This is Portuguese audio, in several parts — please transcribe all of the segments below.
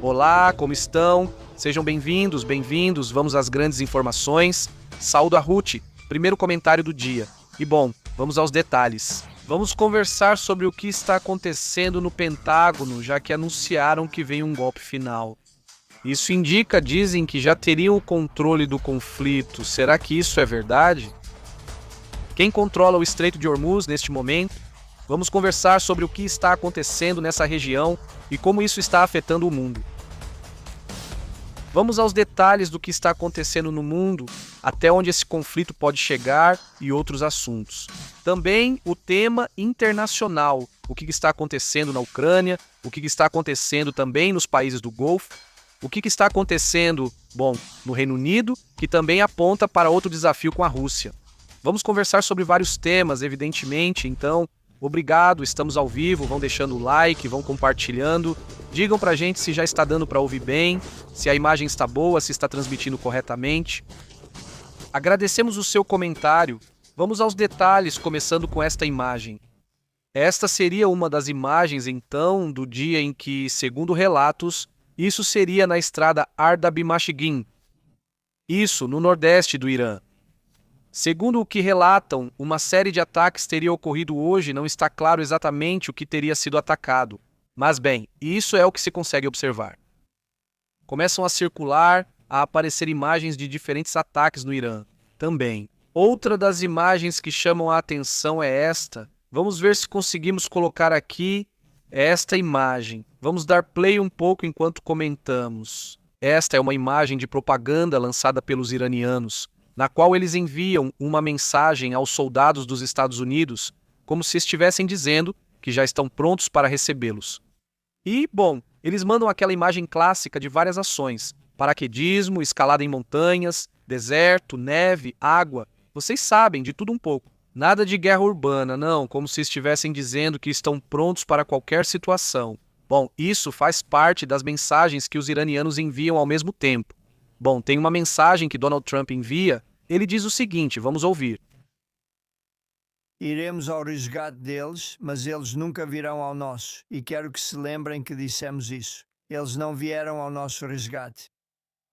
Olá, como estão? Sejam bem-vindos, bem-vindos. Vamos às grandes informações. Saúdo a Ruth, primeiro comentário do dia. E bom, vamos aos detalhes. Vamos conversar sobre o que está acontecendo no Pentágono, já que anunciaram que vem um golpe final. Isso indica, dizem, que já teriam o controle do conflito. Será que isso é verdade? Quem controla o Estreito de Hormuz neste momento? Vamos conversar sobre o que está acontecendo nessa região e como isso está afetando o mundo. Vamos aos detalhes do que está acontecendo no mundo, até onde esse conflito pode chegar e outros assuntos. Também o tema internacional, o que está acontecendo na Ucrânia, o que está acontecendo também nos países do Golfo, o que está acontecendo, no Reino Unido, que também aponta para outro desafio com a Rússia. Vamos conversar sobre vários temas, evidentemente, então, obrigado, estamos ao vivo, vão deixando o like, vão compartilhando, digam pra gente se já está dando para ouvir bem, se a imagem está boa, se está transmitindo corretamente. Agradecemos o seu comentário. Vamos aos detalhes, começando com esta imagem. Esta seria uma das imagens, então, do dia em que, segundo relatos, isso seria na estrada Ardabimashgin, isso no nordeste do Irã. Segundo o que relatam, uma série de ataques teria ocorrido hoje, não está claro exatamente o que teria sido atacado. Mas bem, isso é o que se consegue observar. Começam a circular, a aparecer imagens de diferentes ataques no Irã. Também. Outra das imagens que chamam a atenção é esta. Vamos ver se conseguimos colocar aqui esta imagem. Vamos dar play um pouco enquanto comentamos. Esta é uma imagem de propaganda lançada pelos iranianos, na qual eles enviam uma mensagem aos soldados dos Estados Unidos, como se estivessem dizendo que já estão prontos para recebê-los. E, eles mandam aquela imagem clássica de várias ações: paraquedismo, escalada em montanhas, deserto, neve, água. Vocês sabem, de tudo um pouco. Nada de guerra urbana, não, como se estivessem dizendo que estão prontos para qualquer situação. Isso faz parte das mensagens que os iranianos enviam ao mesmo tempo. Tem uma mensagem que Donald Trump envia. Ele diz o seguinte, vamos ouvir. Iremos ao resgate deles, mas eles nunca virão ao nosso, e quero que se lembrem que dissemos isso. Eles não vieram ao nosso resgate.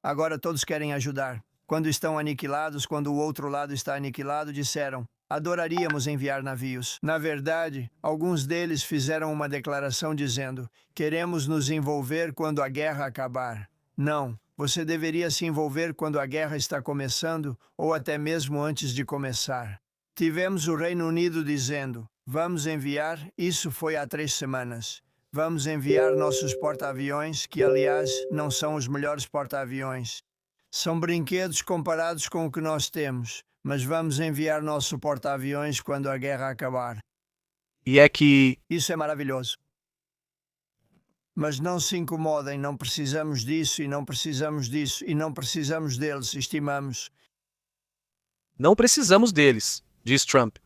Agora todos querem ajudar. Quando estão aniquilados, quando o outro lado está aniquilado, disseram: adoraríamos enviar navios. Na verdade, alguns deles fizeram uma declaração dizendo: queremos nos envolver quando a guerra acabar. Não. Você deveria se envolver quando a guerra está começando ou até mesmo antes de começar. Tivemos o Reino Unido dizendo: vamos enviar, isso foi há 3 semanas. Vamos enviar nossos porta-aviões, que aliás não são os melhores porta-aviões. São brinquedos comparados com o que nós temos, mas vamos enviar nosso porta-aviões quando a guerra acabar. E é que... Isso é maravilhoso. Mas não se incomodem, não precisamos disso e não precisamos disso e não precisamos deles, estimamos. Não precisamos deles, diz Trump.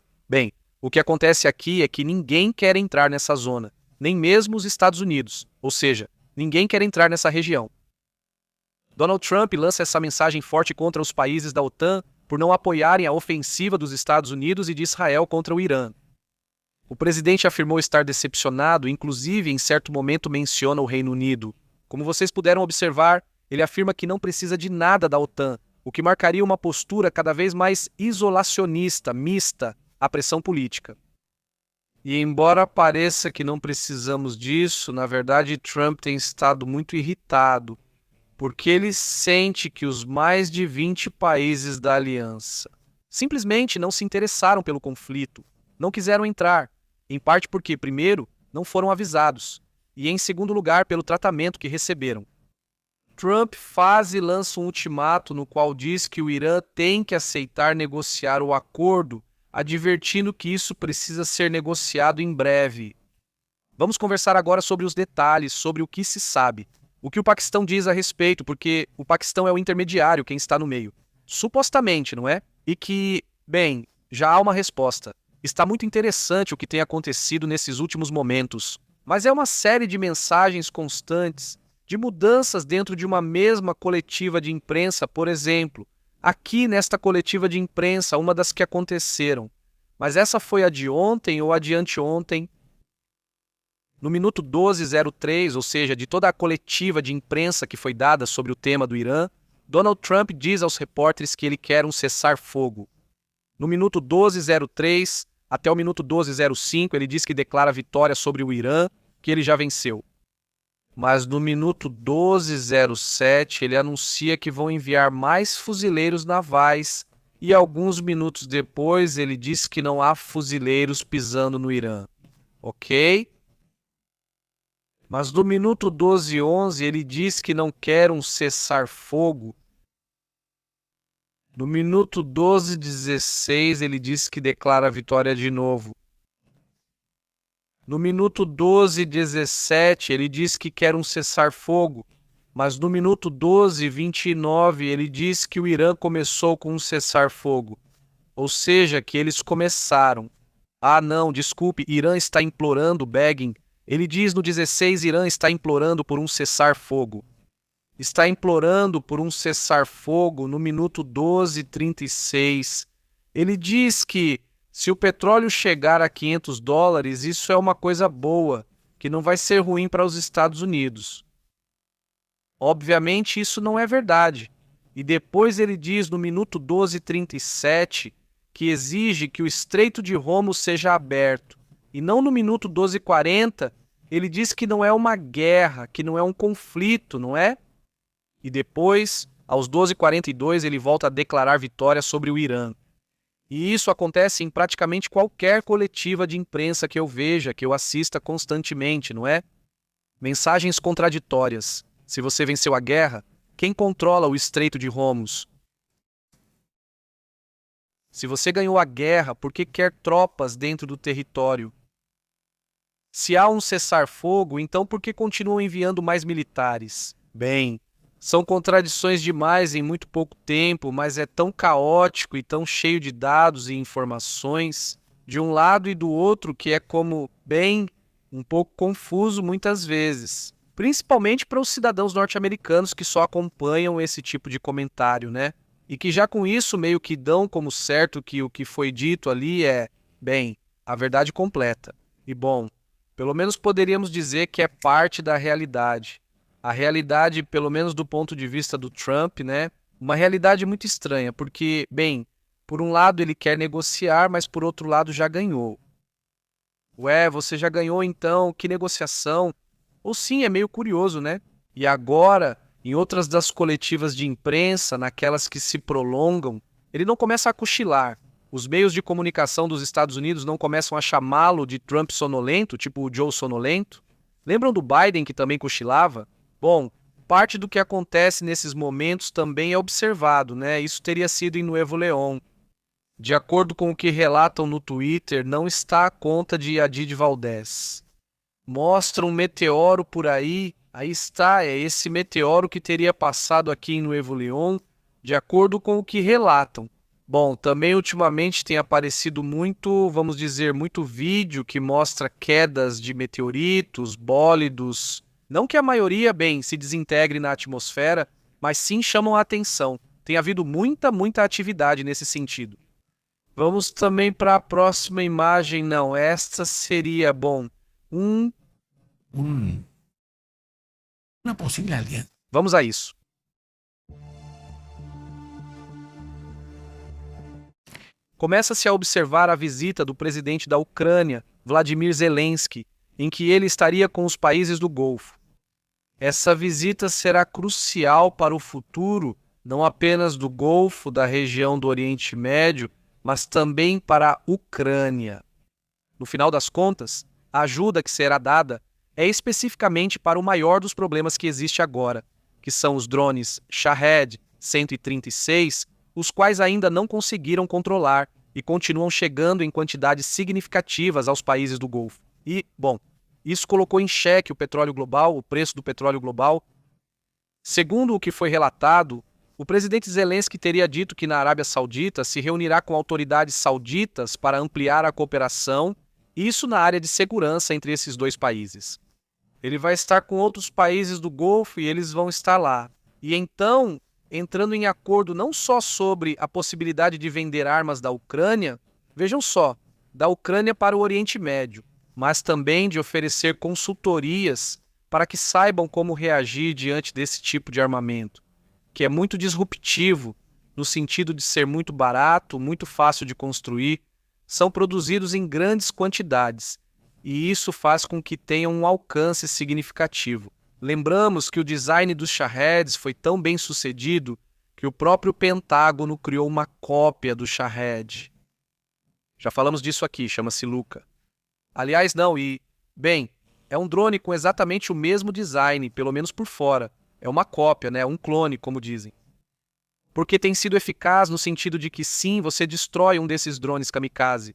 O que acontece aqui é que ninguém quer entrar nessa zona, nem mesmo os Estados Unidos, ou seja, ninguém quer entrar nessa região. Donald Trump lança essa mensagem forte contra os países da OTAN por não apoiarem a ofensiva dos Estados Unidos e de Israel contra o Irã. O presidente afirmou estar decepcionado, inclusive em certo momento menciona o Reino Unido. Como vocês puderam observar, ele afirma que não precisa de nada da OTAN, o que marcaria uma postura cada vez mais isolacionista, mista à pressão política. E embora pareça que não precisamos disso, na verdade Trump tem estado muito irritado, porque ele sente que os mais de 20 países da aliança simplesmente não se interessaram pelo conflito, não quiseram entrar. Em parte porque, primeiro, não foram avisados, e em segundo lugar, pelo tratamento que receberam. Trump faz e lança um ultimato no qual diz que o Irã tem que aceitar negociar o acordo, advertindo que isso precisa ser negociado em breve. Vamos conversar agora sobre os detalhes, sobre o que se sabe, o que o Paquistão diz a respeito, porque o Paquistão é o intermediário, quem está no meio. Supostamente, não é? E que, já há uma resposta. Está muito interessante o que tem acontecido nesses últimos momentos, mas é uma série de mensagens constantes, de mudanças dentro de uma mesma coletiva de imprensa, por exemplo. Aqui nesta coletiva de imprensa, uma das que aconteceram. Mas essa foi a de ontem ou a de anteontem? No minuto 12:03, ou seja, de toda a coletiva de imprensa que foi dada sobre o tema do Irã, Donald Trump diz aos repórteres que ele quer um cessar-fogo. No minuto 12:03 até o minuto 12:05, ele diz que declara vitória sobre o Irã, que ele já venceu. Mas no minuto 12:07, ele anuncia que vão enviar mais fuzileiros navais e alguns minutos depois ele diz que não há fuzileiros pisando no Irã. Ok? Mas no minuto 12:11 ele diz que não quer um cessar-fogo. No minuto 12:16 ele diz que declara a vitória de novo. No minuto 12:17 ele diz que quer um cessar-fogo. Mas no minuto 12:29 ele diz que o Irã começou com um cessar-fogo. Ou seja, que eles começaram. Ah, não, desculpe, Irã está implorando, begging. Ele diz no 16, Irã está implorando por um cessar-fogo. Está implorando por um cessar-fogo no minuto 12:36. Ele diz que se o petróleo chegar a $500, isso é uma coisa boa, que não vai ser ruim para os Estados Unidos. Obviamente isso não é verdade. E depois ele diz no minuto 12:37 que exige que o Estreito de Hormuz seja aberto. E não no minuto 12:40, ele diz que não é uma guerra, que não é um conflito, não é? E depois, aos 12:42, ele volta a declarar vitória sobre o Irã. E isso acontece em praticamente qualquer coletiva de imprensa que eu veja, que eu assista constantemente, não é? Mensagens contraditórias. Se você venceu a guerra, quem controla o Estreito de Hormuz? Se você ganhou a guerra, por que quer tropas dentro do território? Se há um cessar-fogo, então por que continuam enviando mais militares? Bem, são contradições demais em muito pouco tempo, mas é tão caótico e tão cheio de dados e informações, de um lado e do outro, que é como, bem, um pouco confuso muitas vezes. Principalmente para os cidadãos norte-americanos que só acompanham esse tipo de comentário, né? E que já com isso meio que dão como certo que o que foi dito ali é, bem, a verdade completa. E bom, pelo menos poderíamos dizer que é parte da realidade. A realidade, pelo menos do ponto de vista do Trump, né? Uma realidade muito estranha, porque, bem, por um lado ele quer negociar, mas por outro lado já ganhou. Ué, você já ganhou então? Que negociação? Ou sim, é meio curioso, né? E agora, em outras das coletivas de imprensa, naquelas que se prolongam, ele não começa a cochilar. Os meios de comunicação dos Estados Unidos não começam a chamá-lo de Trump sonolento, tipo o Joe sonolento. Lembram do Biden que também cochilava? Bom, parte do que acontece nesses momentos também é observado, né? Isso teria sido em Nuevo León. De acordo com o que relatam no Twitter, não está à conta de Adid Valdez. Mostra um meteoro por aí está, é esse meteoro que teria passado aqui em Nuevo León, de acordo com o que relatam. Bom, também ultimamente tem aparecido muito, vamos dizer, muito vídeo que mostra quedas de meteoritos, bólidos. Não que a maioria, bem, se desintegre na atmosfera, mas sim chamam a atenção. Tem havido muita atividade nesse sentido. Vamos também para a próxima imagem. Não, esta seria, bom, una posible alianza. Vamos a isso. Começa-se a observar a visita do presidente da Ucrânia, Vladimir Zelensky, em que ele estaria com os países do Golfo. Essa visita será crucial para o futuro, não apenas do Golfo, da região do Oriente Médio, mas também para a Ucrânia. No final das contas, a ajuda que será dada é especificamente para o maior dos problemas que existe agora, que são os drones Shahed 136, os quais ainda não conseguiram controlar e continuam chegando em quantidades significativas aos países do Golfo. E, bom, isso colocou em xeque o petróleo global, o preço do petróleo global. Segundo o que foi relatado, o presidente Zelensky teria dito que na Arábia Saudita se reunirá com autoridades sauditas para ampliar a cooperação, isso na área de segurança entre esses dois países. Ele vai estar com outros países do Golfo e eles vão estar lá. E então, entrando em acordo não só sobre a possibilidade de vender armas da Ucrânia, vejam só, da Ucrânia para o Oriente Médio, mas também de oferecer consultorias para que saibam como reagir diante desse tipo de armamento, que é muito disruptivo, no sentido de ser muito barato, muito fácil de construir, são produzidos em grandes quantidades, e isso faz com que tenham um alcance significativo. Lembramos que o design dos Shahed foi tão bem sucedido que o próprio Pentágono criou uma cópia do Shahed. Já falamos disso aqui, chama-se Luca. Aliás, não, bem, é um drone com exatamente o mesmo design, pelo menos por fora. É uma cópia, né? Um clone, como dizem. Porque tem sido eficaz no sentido de que sim, você destrói um desses drones kamikaze.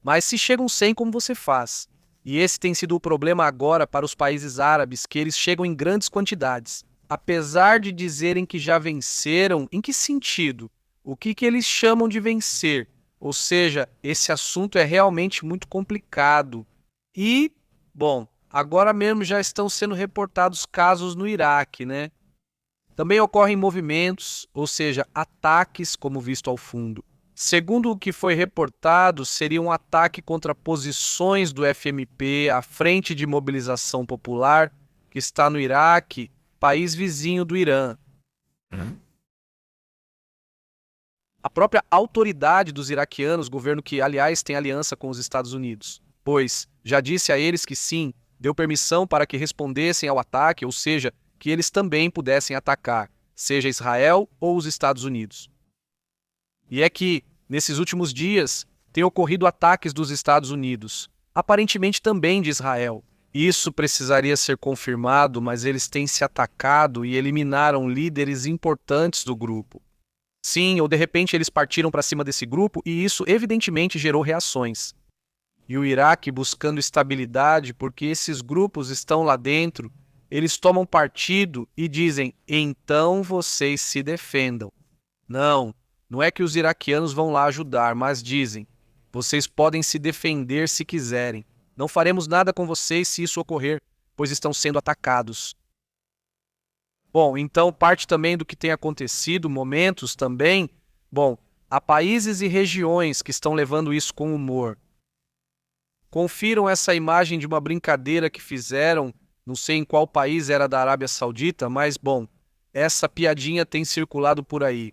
Mas se chegam 100, como você faz? E esse tem sido o problema agora para os países árabes, que eles chegam em grandes quantidades. Apesar de dizerem que já venceram, em que sentido? O que eles chamam de vencer? Ou seja, esse assunto é realmente muito complicado. E, bom, agora mesmo já estão sendo reportados casos no Iraque, né? Também ocorrem movimentos, ou seja, ataques, como visto ao fundo. Segundo o que foi reportado, seria um ataque contra posições do FMP, a Frente de Mobilização Popular, que está no Iraque, país vizinho do Irã. A própria autoridade dos iraquianos, governo que, aliás, tem aliança com os Estados Unidos, pois já disse a eles que sim, deu permissão para que respondessem ao ataque, ou seja, que eles também pudessem atacar, seja Israel ou os Estados Unidos. E é que, nesses últimos dias, têm ocorrido ataques dos Estados Unidos, aparentemente também de Israel. Isso precisaria ser confirmado, mas eles têm se atacado e eliminaram líderes importantes do grupo. Sim, ou de repente eles partiram para cima desse grupo e isso evidentemente gerou reações. E o Iraque buscando estabilidade porque esses grupos estão lá dentro, eles tomam partido e dizem, então vocês se defendam. Não é que os iraquianos vão lá ajudar, mas dizem, vocês podem se defender se quiserem. Não faremos nada com vocês se isso ocorrer, pois estão sendo atacados. Bom, então parte também do que tem acontecido, momentos também. Bom, há países e regiões que estão levando isso com humor. Confiram essa imagem de uma brincadeira que fizeram, não sei em qual país era da Arábia Saudita, mas bom, essa piadinha tem circulado por aí.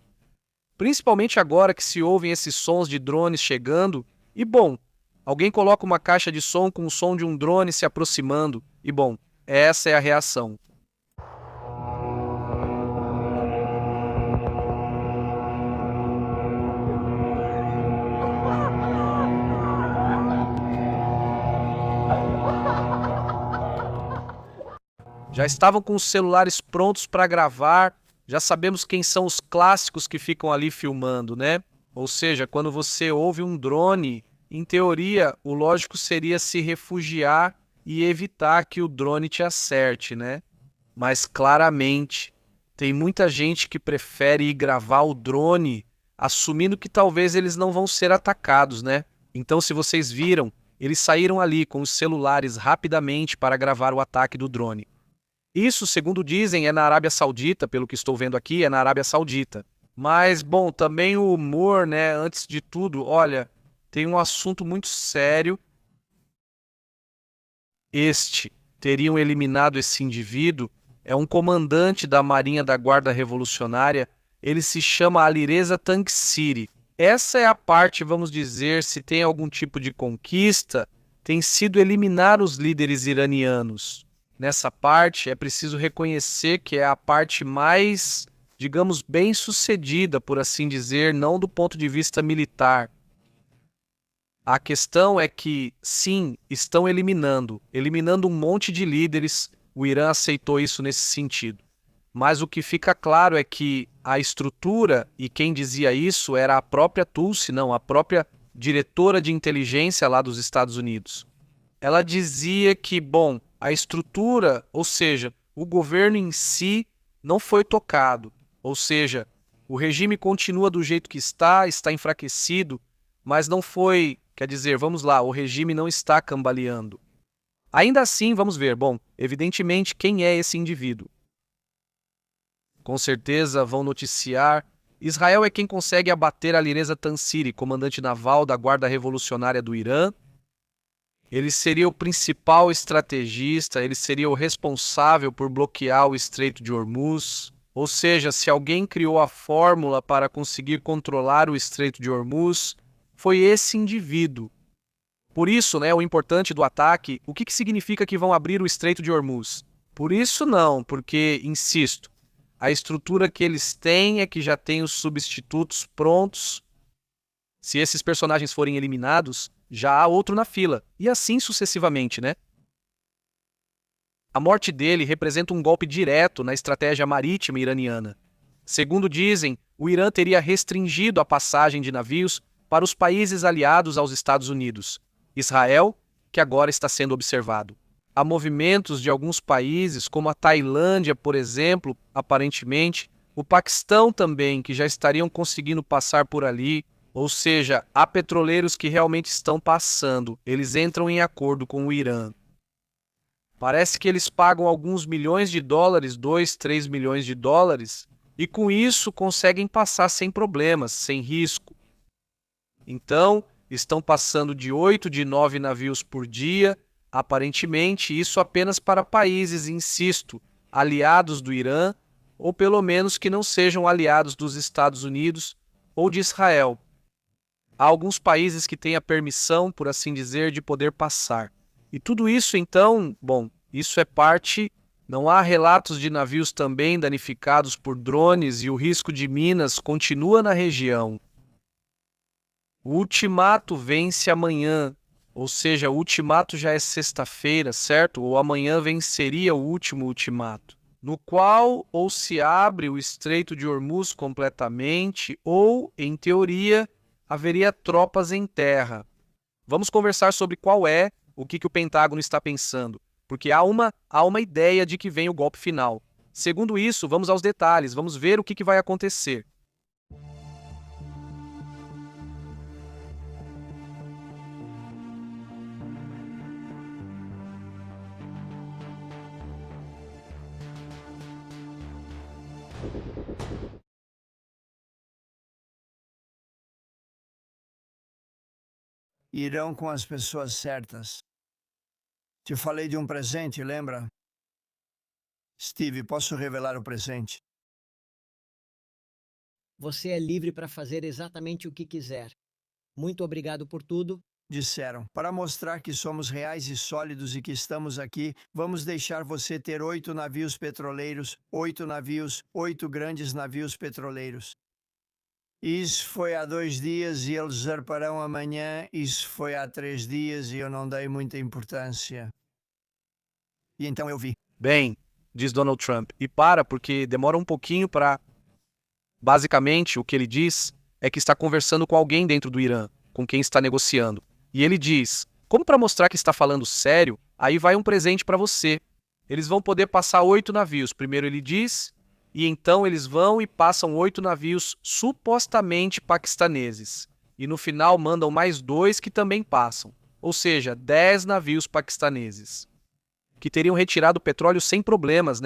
Principalmente agora que se ouvem esses sons de drones chegando, e bom, alguém coloca uma caixa de som com o som de um drone se aproximando, e bom, essa é a reação. Já estavam com os celulares prontos para gravar, já sabemos quem são os clássicos que ficam ali filmando, né? Ou seja, quando você ouve um drone, em teoria, o lógico seria se refugiar e evitar que o drone te acerte, né? Mas claramente, tem muita gente que prefere ir gravar o drone, assumindo que talvez eles não vão ser atacados, né? Então, se vocês viram, eles saíram ali com os celulares rapidamente para gravar o ataque do drone. Isso, segundo dizem, é na Arábia Saudita, pelo que estou vendo aqui, é na Arábia Saudita. Mas, bom, também o humor, né, antes de tudo, olha, tem um assunto muito sério. Teriam eliminado esse indivíduo, é um comandante da Marinha da Guarda Revolucionária, ele se chama Alireza Tangsiri. Essa é a parte, vamos dizer, se tem algum tipo de conquista, tem sido eliminar os líderes iranianos. Nessa parte, é preciso reconhecer que é a parte mais, digamos, bem-sucedida, por assim dizer, não do ponto de vista militar. A questão é que, sim, estão eliminando um monte de líderes, o Irã aceitou isso nesse sentido. Mas o que fica claro é que a estrutura, e quem dizia isso era a própria Tulsi, não, a própria diretora de inteligência lá dos Estados Unidos. Ela dizia que, bom, a estrutura, ou seja, o governo em si não foi tocado. Ou seja, o regime continua do jeito que está enfraquecido, mas não foi, quer dizer, vamos lá, o regime não está cambaleando. Ainda assim, vamos ver, bom, evidentemente, quem é esse indivíduo? Com certeza vão noticiar. Israel é quem consegue abater Alireza Tansiri, comandante naval da Guarda Revolucionária do Irã. Ele seria o principal estrategista, ele seria o responsável por bloquear o Estreito de Hormuz. Ou seja, se alguém criou a fórmula para conseguir controlar o Estreito de Hormuz, foi esse indivíduo. Por isso, o importante do ataque, o que significa que vão abrir o Estreito de Hormuz? Por isso não, porque, insisto, a estrutura que eles têm é que já tem os substitutos prontos. Se esses personagens forem eliminados, já há outro na fila, e assim sucessivamente, A morte dele representa um golpe direto na estratégia marítima iraniana. Segundo dizem, o Irã teria restringido a passagem de navios para os países aliados aos Estados Unidos. Israel, que agora está sendo observado. Há movimentos de alguns países, como a Tailândia, por exemplo, aparentemente, o Paquistão também, que já estariam conseguindo passar por ali. Ou seja, há petroleiros que realmente estão passando, eles entram em acordo com o Irã. Parece que eles pagam alguns milhões de dólares, 2, 3 milhões de dólares, e com isso conseguem passar sem problemas, sem risco. Então, estão passando de 8, de 9 navios por dia, aparentemente isso apenas para países, insisto, aliados do Irã, ou pelo menos que não sejam aliados dos Estados Unidos ou de Israel. Há alguns países que têm a permissão, por assim dizer, de poder passar. E tudo isso, então, isso é parte. Não há relatos de navios também danificados por drones e o risco de minas continua na região. O ultimato vence amanhã, ou seja, o ultimato já é sexta-feira, certo? Ou amanhã venceria o último ultimato, no qual ou se abre o Estreito de Hormuz completamente, ou, em teoria, haveria tropas em terra. Vamos conversar sobre o que o Pentágono está pensando, porque há uma ideia de que vem o golpe final. Segundo isso, vamos aos detalhes, vamos ver o que vai acontecer. Irão com as pessoas certas. Te falei de um presente, lembra? Steve, posso revelar o presente? Você é livre para fazer exatamente o que quiser. Muito obrigado por tudo. Disseram, para mostrar que somos reais e sólidos e que estamos aqui, vamos deixar você ter 8 navios petroleiros, 8 navios, 8 grandes navios petroleiros. Isso foi há 2 dias e eles zarparão amanhã. Isso foi há 3 dias e eu não dei muita importância. E então eu vi. Bem, diz Donald Trump, e porque demora um pouquinho para... Basicamente, o que ele diz é que está conversando com alguém dentro do Irã, com quem está negociando. E ele diz, como para mostrar que está falando sério, aí vai um presente para você. Eles vão poder passar 8 navios. Primeiro ele diz, e então eles vão e passam 8 navios supostamente paquistaneses. E no final mandam mais 2 que também passam. Ou seja, 10 navios paquistaneses, que teriam retirado o petróleo sem problemas,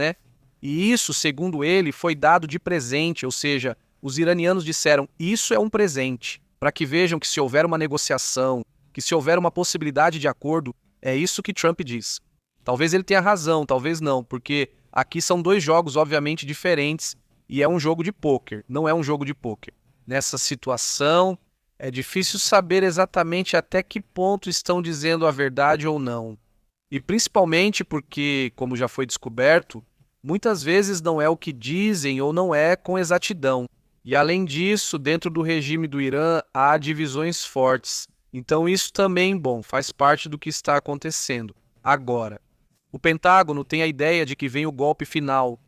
E isso, segundo ele, foi dado de presente, ou seja, os iranianos disseram, isso é um presente, para que vejam que se houver uma negociação, que se houver uma possibilidade de acordo, é isso que Trump diz. Talvez ele tenha razão, talvez não, porque aqui são 2 jogos obviamente diferentes e é um jogo de pôquer, não é um jogo de pôquer. Nessa situação, é difícil saber exatamente até que ponto estão dizendo a verdade ou não. E principalmente porque, como já foi descoberto, muitas vezes não é o que dizem ou não é com exatidão. E além disso, dentro do regime do Irã há divisões fortes. Então isso também, faz parte do que está acontecendo. Agora, o Pentágono tem a ideia de que vem o golpe final.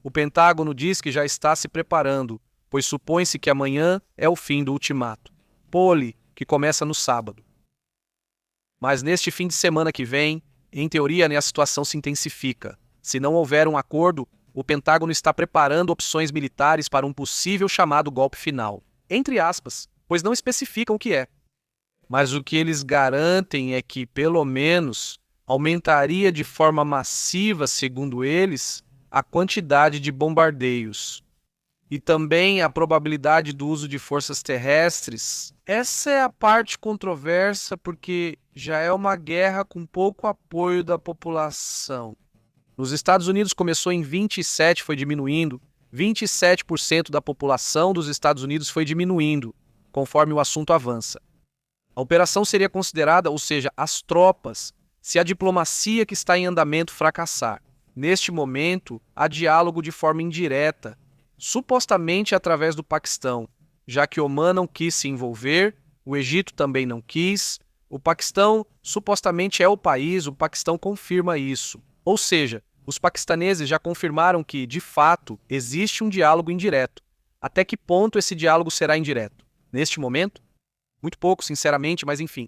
O Pentágono diz que já está se preparando, pois supõe-se que amanhã é o fim do ultimato. Pole, que começa no sábado. Mas neste fim de semana que vem, em teoria, a situação se intensifica. Se não houver um acordo, o Pentágono está preparando opções militares para um possível chamado golpe final. Entre aspas, pois não especificam o que é. Mas o que eles garantem é que, pelo menos, aumentaria de forma massiva, segundo eles, a quantidade de bombardeios. e também a probabilidade do uso de forças terrestres. Essa é a parte controversa porque já é uma guerra com pouco apoio da população. Nos Estados Unidos começou em 27, foi diminuindo. 27% da população dos Estados Unidos foi diminuindo, conforme o assunto avança. A operação seria considerada, ou seja, as tropas, se a diplomacia que está em andamento fracassar. Neste momento, há diálogo de forma indireta, supostamente através do Paquistão, já que Omã não quis se envolver, o Egito também não quis, o Paquistão supostamente é o país, o Paquistão confirma isso. Ou seja, os paquistaneses já confirmaram que, de fato, existe um diálogo indireto. Até que ponto esse diálogo será indireto? Neste momento? Muito pouco, sinceramente, mas enfim.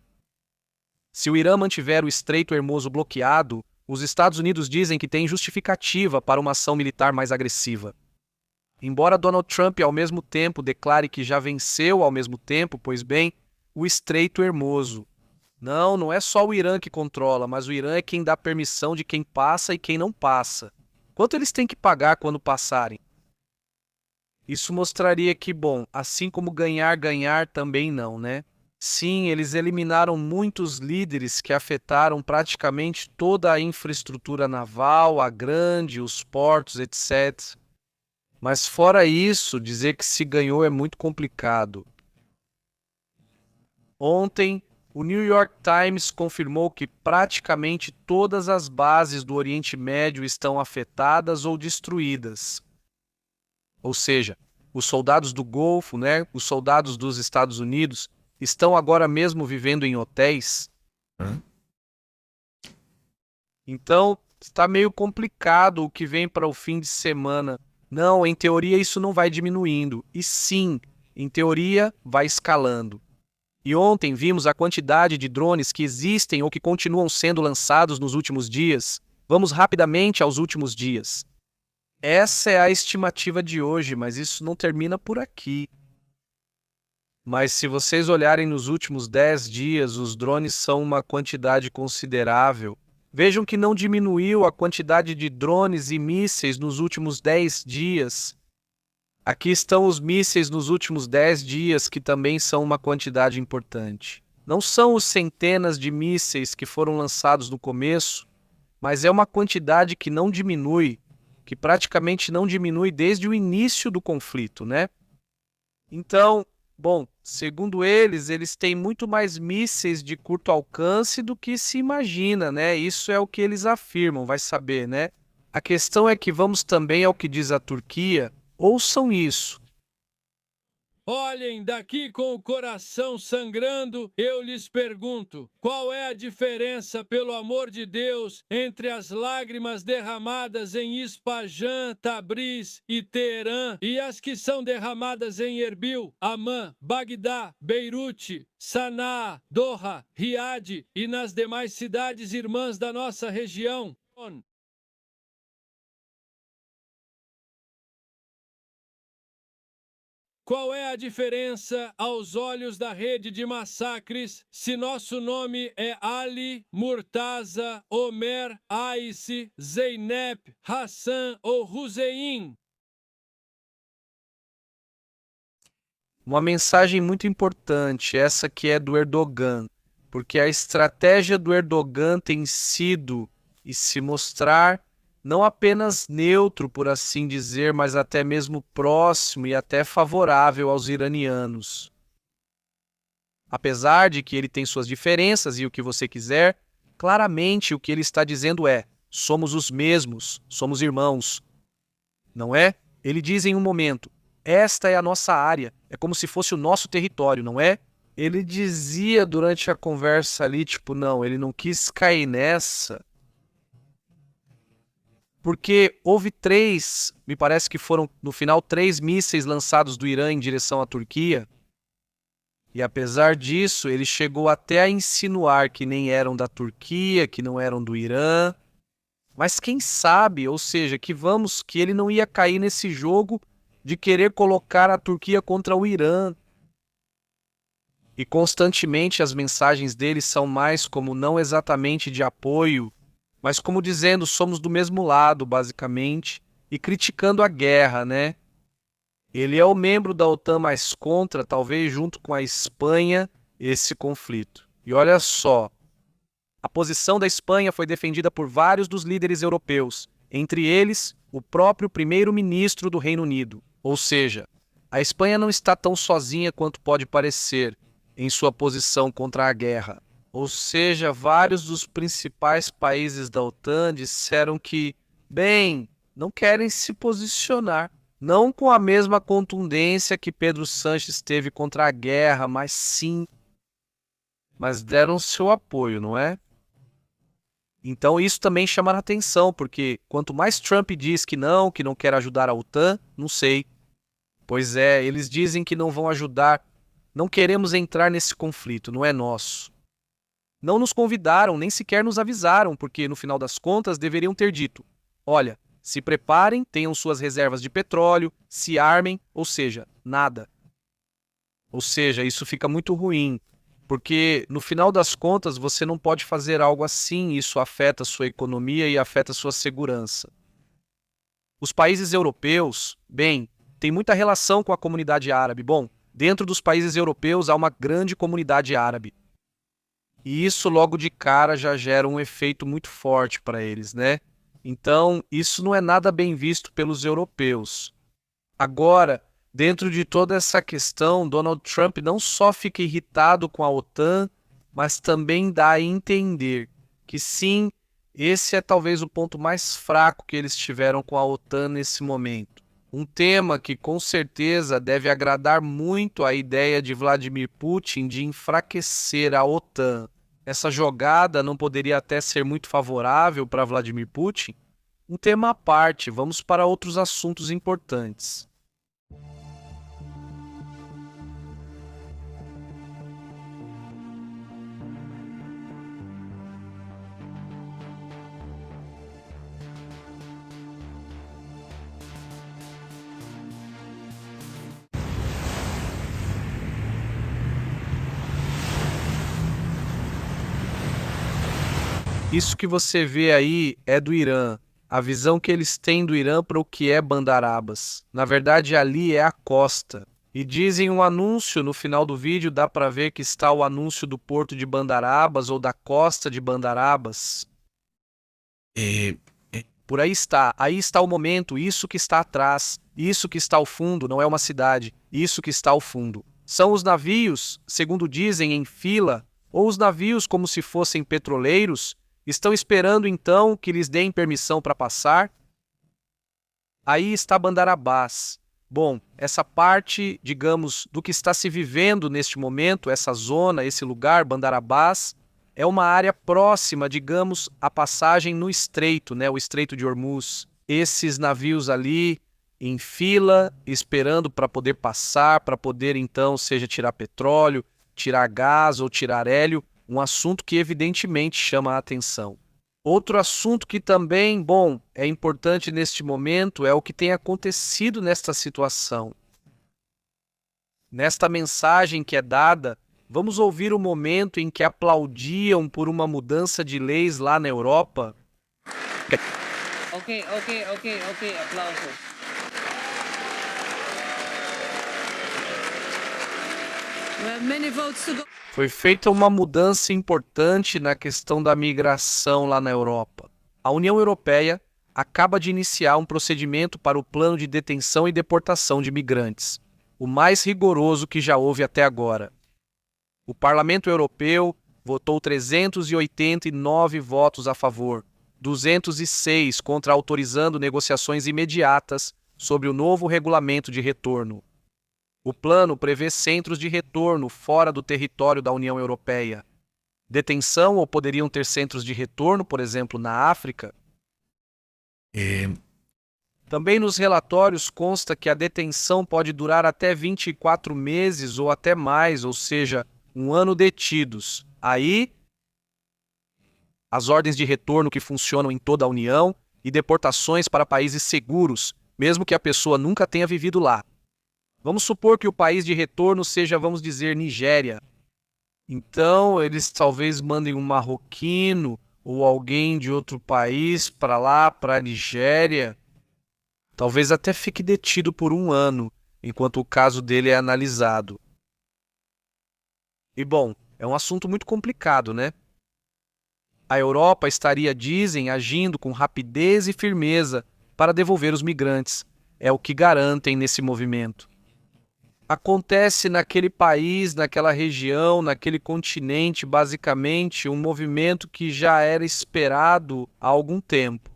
Se o Irã mantiver o Estreito Hermoso bloqueado, os Estados Unidos dizem que tem justificativa para uma ação militar mais agressiva. Embora Donald Trump ao mesmo tempo declare que já venceu ao mesmo tempo, pois bem, o Estreito Hermoso. Não é só o Irã que controla, mas o Irã é quem dá permissão de quem passa e quem não passa. Quanto eles têm que pagar quando passarem? Isso mostraria que, bom, assim como ganhar também não, né? Sim, eles eliminaram muitos líderes que afetaram praticamente toda a infraestrutura naval, a grande, os portos, etc. Mas fora isso, dizer que se ganhou é muito complicado. Ontem, o New York Times confirmou que praticamente todas as bases do Oriente Médio estão afetadas ou destruídas. Ou seja, os soldados do Golfo, os soldados dos Estados Unidos, estão agora mesmo vivendo em hotéis. Então, está meio complicado o que vem para o fim de semana. Não, em teoria isso não vai diminuindo. E sim, em teoria vai escalando. E ontem vimos a quantidade de drones que existem ou que continuam sendo lançados nos últimos dias. Vamos rapidamente aos últimos dias. Essa é a estimativa de hoje, mas isso não termina por aqui. Mas se vocês olharem nos últimos 10 dias, os drones são uma quantidade considerável. Vejam que não diminuiu a quantidade de drones e mísseis nos últimos 10 dias. Aqui estão os mísseis nos últimos 10 dias, que também são uma quantidade importante. Não são os centenas de mísseis que foram lançados no começo, mas é uma quantidade que não diminui, que praticamente não diminui desde o início do conflito, Então, bom, segundo eles têm muito mais mísseis de curto alcance do que se imagina, Isso é o que eles afirmam, vai saber, A questão é que vamos também ao que diz a Turquia. Ouçam isso. Olhem daqui com o coração sangrando, eu lhes pergunto, qual é a diferença, pelo amor de Deus, entre as lágrimas derramadas em Ispahan, Tabriz e Teherã e as que são derramadas em Erbil, Amã, Bagdá, Beirute, Sanaa, Doha, Riad e nas demais cidades irmãs da nossa região? Qual é a diferença aos olhos da rede de massacres se nosso nome é Ali, Murtaza, Omer, Aissi, Zeynep, Hassan ou Hussein? Uma mensagem muito importante, essa que é do Erdogan, porque a estratégia do Erdogan tem sido e se mostrar não apenas neutro, por assim dizer, mas até mesmo próximo e até favorável aos iranianos. Apesar de que ele tem suas diferenças e o que você quiser, claramente o que ele está dizendo é: somos os mesmos, somos irmãos. Não é? Ele diz em um momento: esta é a nossa área, é como se fosse o nosso território, não é? Ele dizia durante a conversa ali, não, ele não quis cair nessa. Porque houve me parece que foram, no final, 3 mísseis lançados do Irã em direção à Turquia. E apesar disso, ele chegou até a insinuar que nem eram da Turquia, que não eram do Irã. Mas quem sabe, ou seja, que ele não ia cair nesse jogo de querer colocar a Turquia contra o Irã. E constantemente as mensagens dele são mais como não exatamente de apoio, mas como dizendo, somos do mesmo lado, basicamente, e criticando a guerra, Ele é o membro da OTAN mais contra, talvez junto com a Espanha, esse conflito. E olha só, a posição da Espanha foi defendida por vários dos líderes europeus, entre eles o próprio primeiro-ministro do Reino Unido. Ou seja, a Espanha não está tão sozinha quanto pode parecer em sua posição contra a guerra. Ou seja, vários dos principais países da OTAN disseram que, bem, não querem se posicionar. Não com a mesma contundência que Pedro Sánchez teve contra a guerra, mas sim, mas deram seu apoio, não é? Então isso também chama a atenção, porque quanto mais Trump diz que não quer ajudar a OTAN, não sei. Pois é, eles dizem que não vão ajudar. Não queremos entrar nesse conflito, não é nosso. Não nos convidaram, nem sequer nos avisaram, porque no final das contas deveriam ter dito: olha, se preparem, tenham suas reservas de petróleo, se armem, ou seja, nada. Ou seja, isso fica muito ruim, porque no final das contas você não pode fazer algo assim, isso afeta a sua economia e afeta a sua segurança. Os países europeus, bem, tem muita relação com a comunidade árabe. Bom, dentro dos países europeus há uma grande comunidade árabe. E isso logo de cara já gera um efeito muito forte para eles, né? Então, isso não é nada bem visto pelos europeus. Agora, dentro de toda essa questão, Donald Trump não só fica irritado com a OTAN, mas também dá a entender que sim, esse é talvez o ponto mais fraco que eles tiveram com a OTAN nesse momento. Um tema que com certeza deve agradar muito a ideia de Vladimir Putin de enfraquecer a OTAN. Essa jogada não poderia até ser muito favorável para Vladimir Putin? Um tema à parte, vamos para outros assuntos importantes. Isso que você vê aí é do Irã, a visão que eles têm do Irã para o que é Bandar Abbas. Na verdade, ali é a costa. E dizem um anúncio no final do vídeo, dá para ver que está o anúncio do porto de Bandar Abbas ou da costa de Bandar Abbas. Por aí está o momento, isso que está atrás, isso que está ao fundo, não é uma cidade, isso que está ao fundo. São os navios, segundo dizem, em fila, ou os navios como se fossem petroleiros, estão esperando então que lhes deem permissão para passar? Aí está Bandar Abbas. Bom, essa parte, digamos, do que está se vivendo neste momento, essa zona, esse lugar, Bandar Abbas, é uma área próxima, digamos, à passagem no estreito, né, o Estreito de Hormuz. Esses navios ali em fila, esperando para poder passar, para poder então, seja tirar petróleo, tirar gás ou tirar hélio, um assunto que evidentemente chama a atenção. Outro assunto que também, bom, é importante neste momento é o que tem acontecido nesta situação. Nesta mensagem que é dada, vamos ouvir o momento em que aplaudiam por uma mudança de leis lá na Europa. Ok, aplausos. We have many votes to go. Foi feita uma mudança importante na questão da migração lá na Europa. A União Europeia acaba de iniciar um procedimento para o plano de detenção e deportação de migrantes, o mais rigoroso que já houve até agora. O Parlamento Europeu votou 389 votos a favor, 206 contra, autorizando negociações imediatas sobre o novo regulamento de retorno. O plano prevê centros de retorno fora do território da União Europeia. Detenção ou poderiam ter centros de retorno, por exemplo, na África. Também nos relatórios consta que a detenção pode durar até 24 meses ou até mais, ou seja, um ano detidos. Aí, as ordens de retorno que funcionam em toda a União e deportações para países seguros, mesmo que a pessoa nunca tenha vivido lá. Vamos supor que o país de retorno seja, vamos dizer, Nigéria. Então, eles talvez mandem um marroquino ou alguém de outro país para lá, para a Nigéria. Talvez até fique detido por um ano. enquanto o caso dele é analisado. E bom, é um assunto muito complicado, né? A Europa estaria, dizem, agindo com rapidez e firmeza para devolver os migrantes. É o que garantem nesse movimento. Acontece naquele país, naquela região, naquele continente, basicamente, um movimento que já era esperado há algum tempo.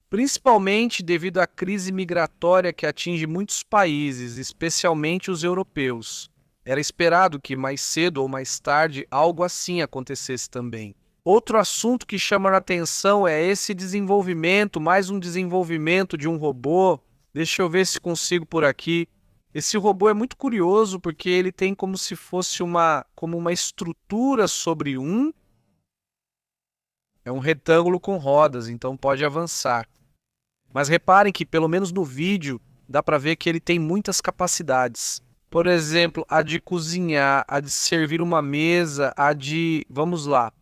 Principalmente devido à crise migratória que atinge muitos países, especialmente os europeus. Era esperado que mais cedo ou mais tarde algo assim acontecesse também. Outro assunto que chama a atenção é esse desenvolvimento, mais um desenvolvimento de um robô. Deixa eu ver se consigo por aqui. Esse robô é muito curioso porque ele tem como se fosse uma estrutura sobre é um retângulo com rodas, então pode avançar. Mas reparem que, pelo menos no vídeo, dá para ver que ele tem muitas capacidades. Por exemplo, a de cozinhar, a de servir uma mesa, vamos lá,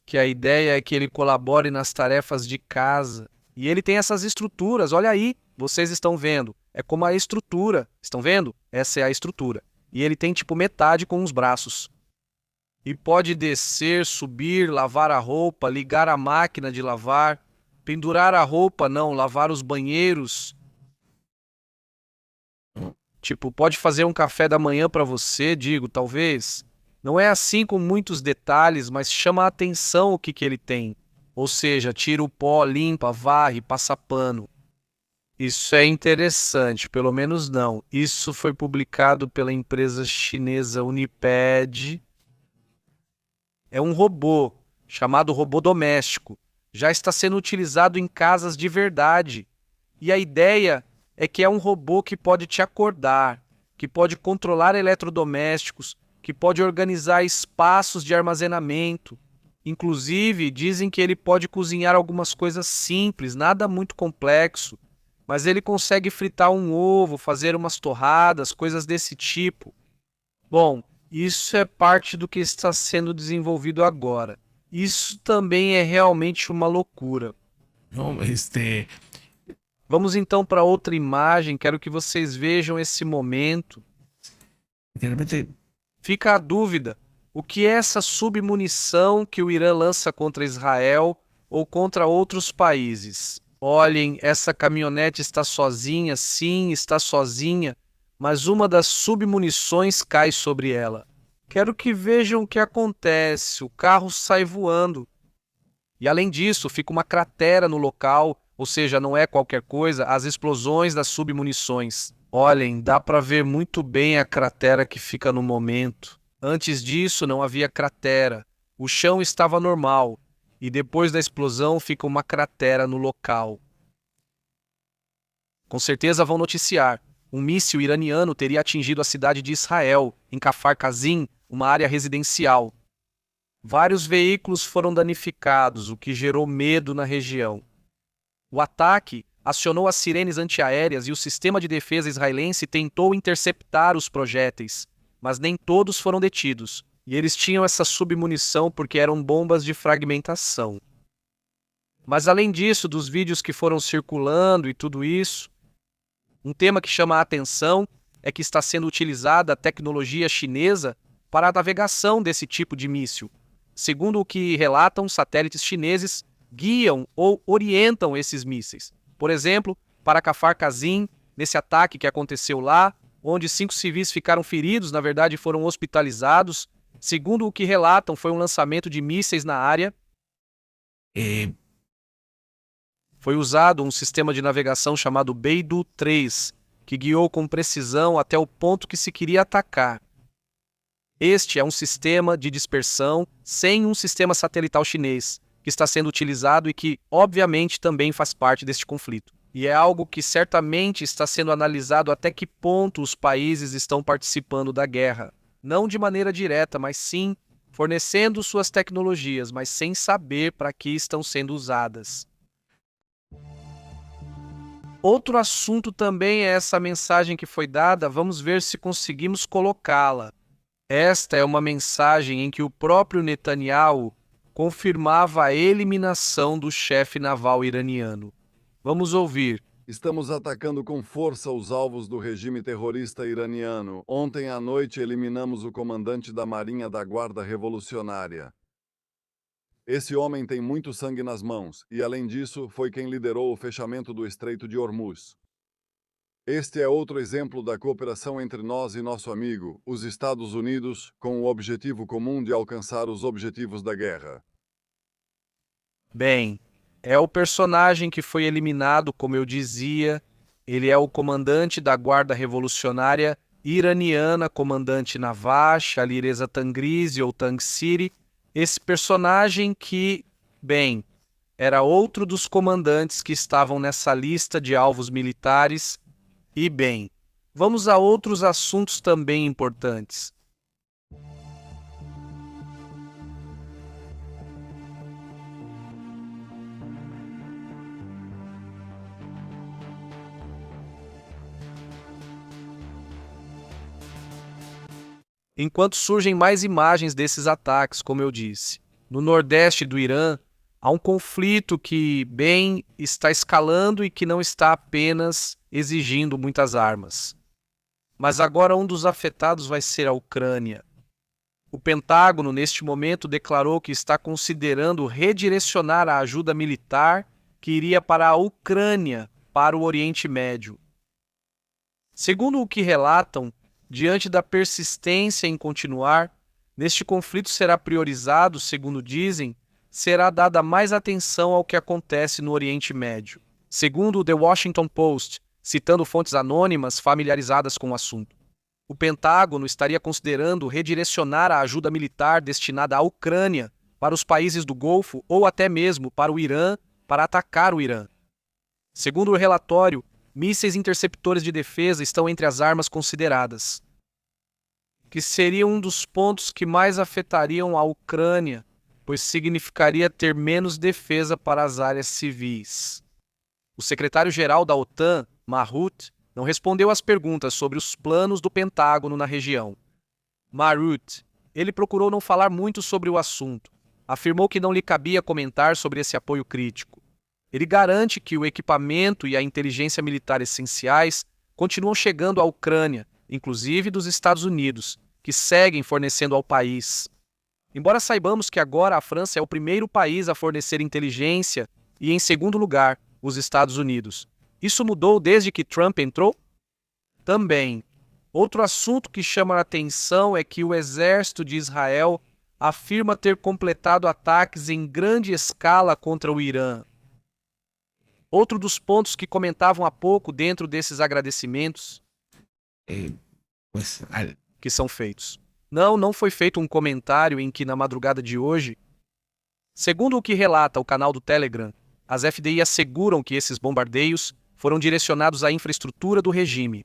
que a ideia é que ele colabore nas tarefas de casa. E ele tem essas estruturas, olha aí, vocês estão vendo. É como a estrutura, estão vendo? Essa é a estrutura. E ele tem tipo metade com os braços. E pode descer, subir, lavar a roupa, ligar a máquina de lavar, pendurar a roupa, não, lavar os banheiros. Tipo, pode fazer um café da manhã para você, digo, talvez. Não é assim com muitos detalhes, mas chama a atenção o que ele tem. Ou seja, tira o pó, limpa, varre, passa pano. Isso é interessante, pelo menos não. Isso foi publicado pela empresa chinesa Uniped. É um robô, chamado robô doméstico. Já está sendo utilizado em casas de verdade. E a ideia é que é um robô que pode te acordar, que pode controlar eletrodomésticos, que pode organizar espaços de armazenamento. Inclusive, dizem que ele pode cozinhar algumas coisas simples, nada muito complexo. Mas ele consegue fritar um ovo, fazer umas torradas, coisas desse tipo. Bom, isso é parte do que está sendo desenvolvido agora. Isso também é realmente uma loucura. ¿no? Vamos então para outra imagem, quero que vocês vejam esse momento. De repente, Fica a dúvida, o que é essa submunição que o Irã lança contra Israel ou contra outros países? Olhem, essa caminhonete está sozinha, sim, está sozinha, mas uma das submunições cai sobre ela. Quero que vejam o que acontece, o carro sai voando. E além disso, fica uma cratera no local, ou seja, não é qualquer coisa, as explosões das submunições. Olhem, dá para ver muito bem a cratera que fica no momento. Antes disso, não havia cratera. O chão estava normal. E depois da explosão fica uma cratera no local. Com certeza vão noticiar. Um míssil iraniano teria atingido a cidade de Israel, em Kfar Kazim, uma área residencial. Vários veículos foram danificados, o que gerou medo na região. O ataque acionou as sirenes antiaéreas e o sistema de defesa israelense tentou interceptar os projéteis, mas nem todos foram detidos. E eles tinham essa submunição porque eram bombas de fragmentação. Mas além disso, dos vídeos que foram circulando e tudo isso, um tema que chama a atenção é que está sendo utilizada a tecnologia chinesa para a navegação desse tipo de míssil. Segundo o que relatam, satélites chineses guiam ou orientam esses mísseis. Por exemplo, para Kfar Kazim, nesse ataque que aconteceu lá, onde 5 civis ficaram feridos, na verdade foram hospitalizados. Segundo o que relatam, foi um lançamento de mísseis na área. Foi usado um sistema de navegação chamado Beidou 3, que guiou com precisão até o ponto que se queria atacar. Este é um sistema de dispersão sem um sistema satelital chinês, que está sendo utilizado e que, obviamente, também faz parte deste conflito. E é algo que certamente está sendo analisado até que ponto os países estão participando da guerra. Não de maneira direta, mas sim fornecendo suas tecnologias, mas sem saber para que estão sendo usadas. Outro assunto também é essa mensagem que foi dada, vamos ver se conseguimos colocá-la. Esta é uma mensagem em que o próprio Netanyahu confirmava a eliminação do chefe naval iraniano. Vamos ouvir. Estamos atacando com força os alvos do regime terrorista iraniano. Ontem à noite eliminamos o comandante da Marinha da Guarda Revolucionária. Esse homem tem muito sangue nas mãos e, além disso, foi quem liderou o fechamento do Estreito de Hormuz. Este é outro exemplo da cooperação entre nós e nosso amigo, os Estados Unidos, com o objetivo comum de alcançar os objetivos da guerra. Bem, é o personagem que foi eliminado, como eu dizia. Ele é o comandante da Guarda Revolucionária Iraniana, comandante Navash, Alireza Tangrizi ou Tangsiri. Esse personagem que, bem, era outro dos comandantes que estavam nessa lista de alvos militares. E, bem, vamos a outros assuntos também importantes. Enquanto surgem mais imagens desses ataques, como eu disse, no nordeste do Irã, há um conflito que, bem, está escalando e que não está apenas exigindo muitas armas. Mas agora um dos afetados vai ser a Ucrânia. O Pentágono, neste momento, declarou que está considerando redirecionar a ajuda militar que iria para a Ucrânia para o Oriente Médio. Segundo o que relatam, diante da persistência em continuar, neste conflito será priorizado, segundo dizem, será dada mais atenção ao que acontece no Oriente Médio. Segundo o The Washington Post, citando fontes anônimas familiarizadas com o assunto, o Pentágono estaria considerando redirecionar a ajuda militar destinada à Ucrânia para os países do Golfo ou até mesmo para o Irã para atacar o Irã. Segundo o relatório, mísseis interceptores de defesa estão entre as armas consideradas, que seria um dos pontos que mais afetariam a Ucrânia, pois significaria ter menos defesa para as áreas civis. O secretário-geral da OTAN, Mahmoud, não respondeu às perguntas sobre os planos do Pentágono na região. Mahmoud, ele procurou não falar muito sobre o assunto, afirmou que não lhe cabia comentar sobre esse apoio crítico. Ele garante que o equipamento e a inteligência militar essenciais continuam chegando à Ucrânia, inclusive dos Estados Unidos, que seguem fornecendo ao país. Embora saibamos que agora a França é o primeiro país a fornecer inteligência e, em segundo lugar, os Estados Unidos. Isso mudou desde que Trump entrou? Também. Outro assunto que chama a atenção é que o exército de Israel afirma ter completado ataques em grande escala contra o Irã. Outro dos pontos que comentavam há pouco dentro desses agradecimentos Pues que são feitos. Não foi feito um comentário em que, na madrugada de hoje, segundo o que relata o canal do Telegram, as FDI asseguram que esses bombardeios foram direcionados à infraestrutura do regime.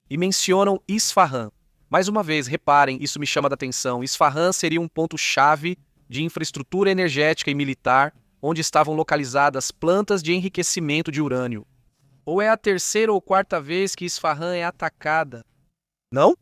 E mencionam Isfahan. Mais uma vez, reparem, isso me chama a atenção. Isfahan seria um ponto-chave de infraestrutura energética e militar, onde estavam localizadas plantas de enriquecimento de urânio. Ou é a terceira ou quarta vez que Isfahan é atacada? Não?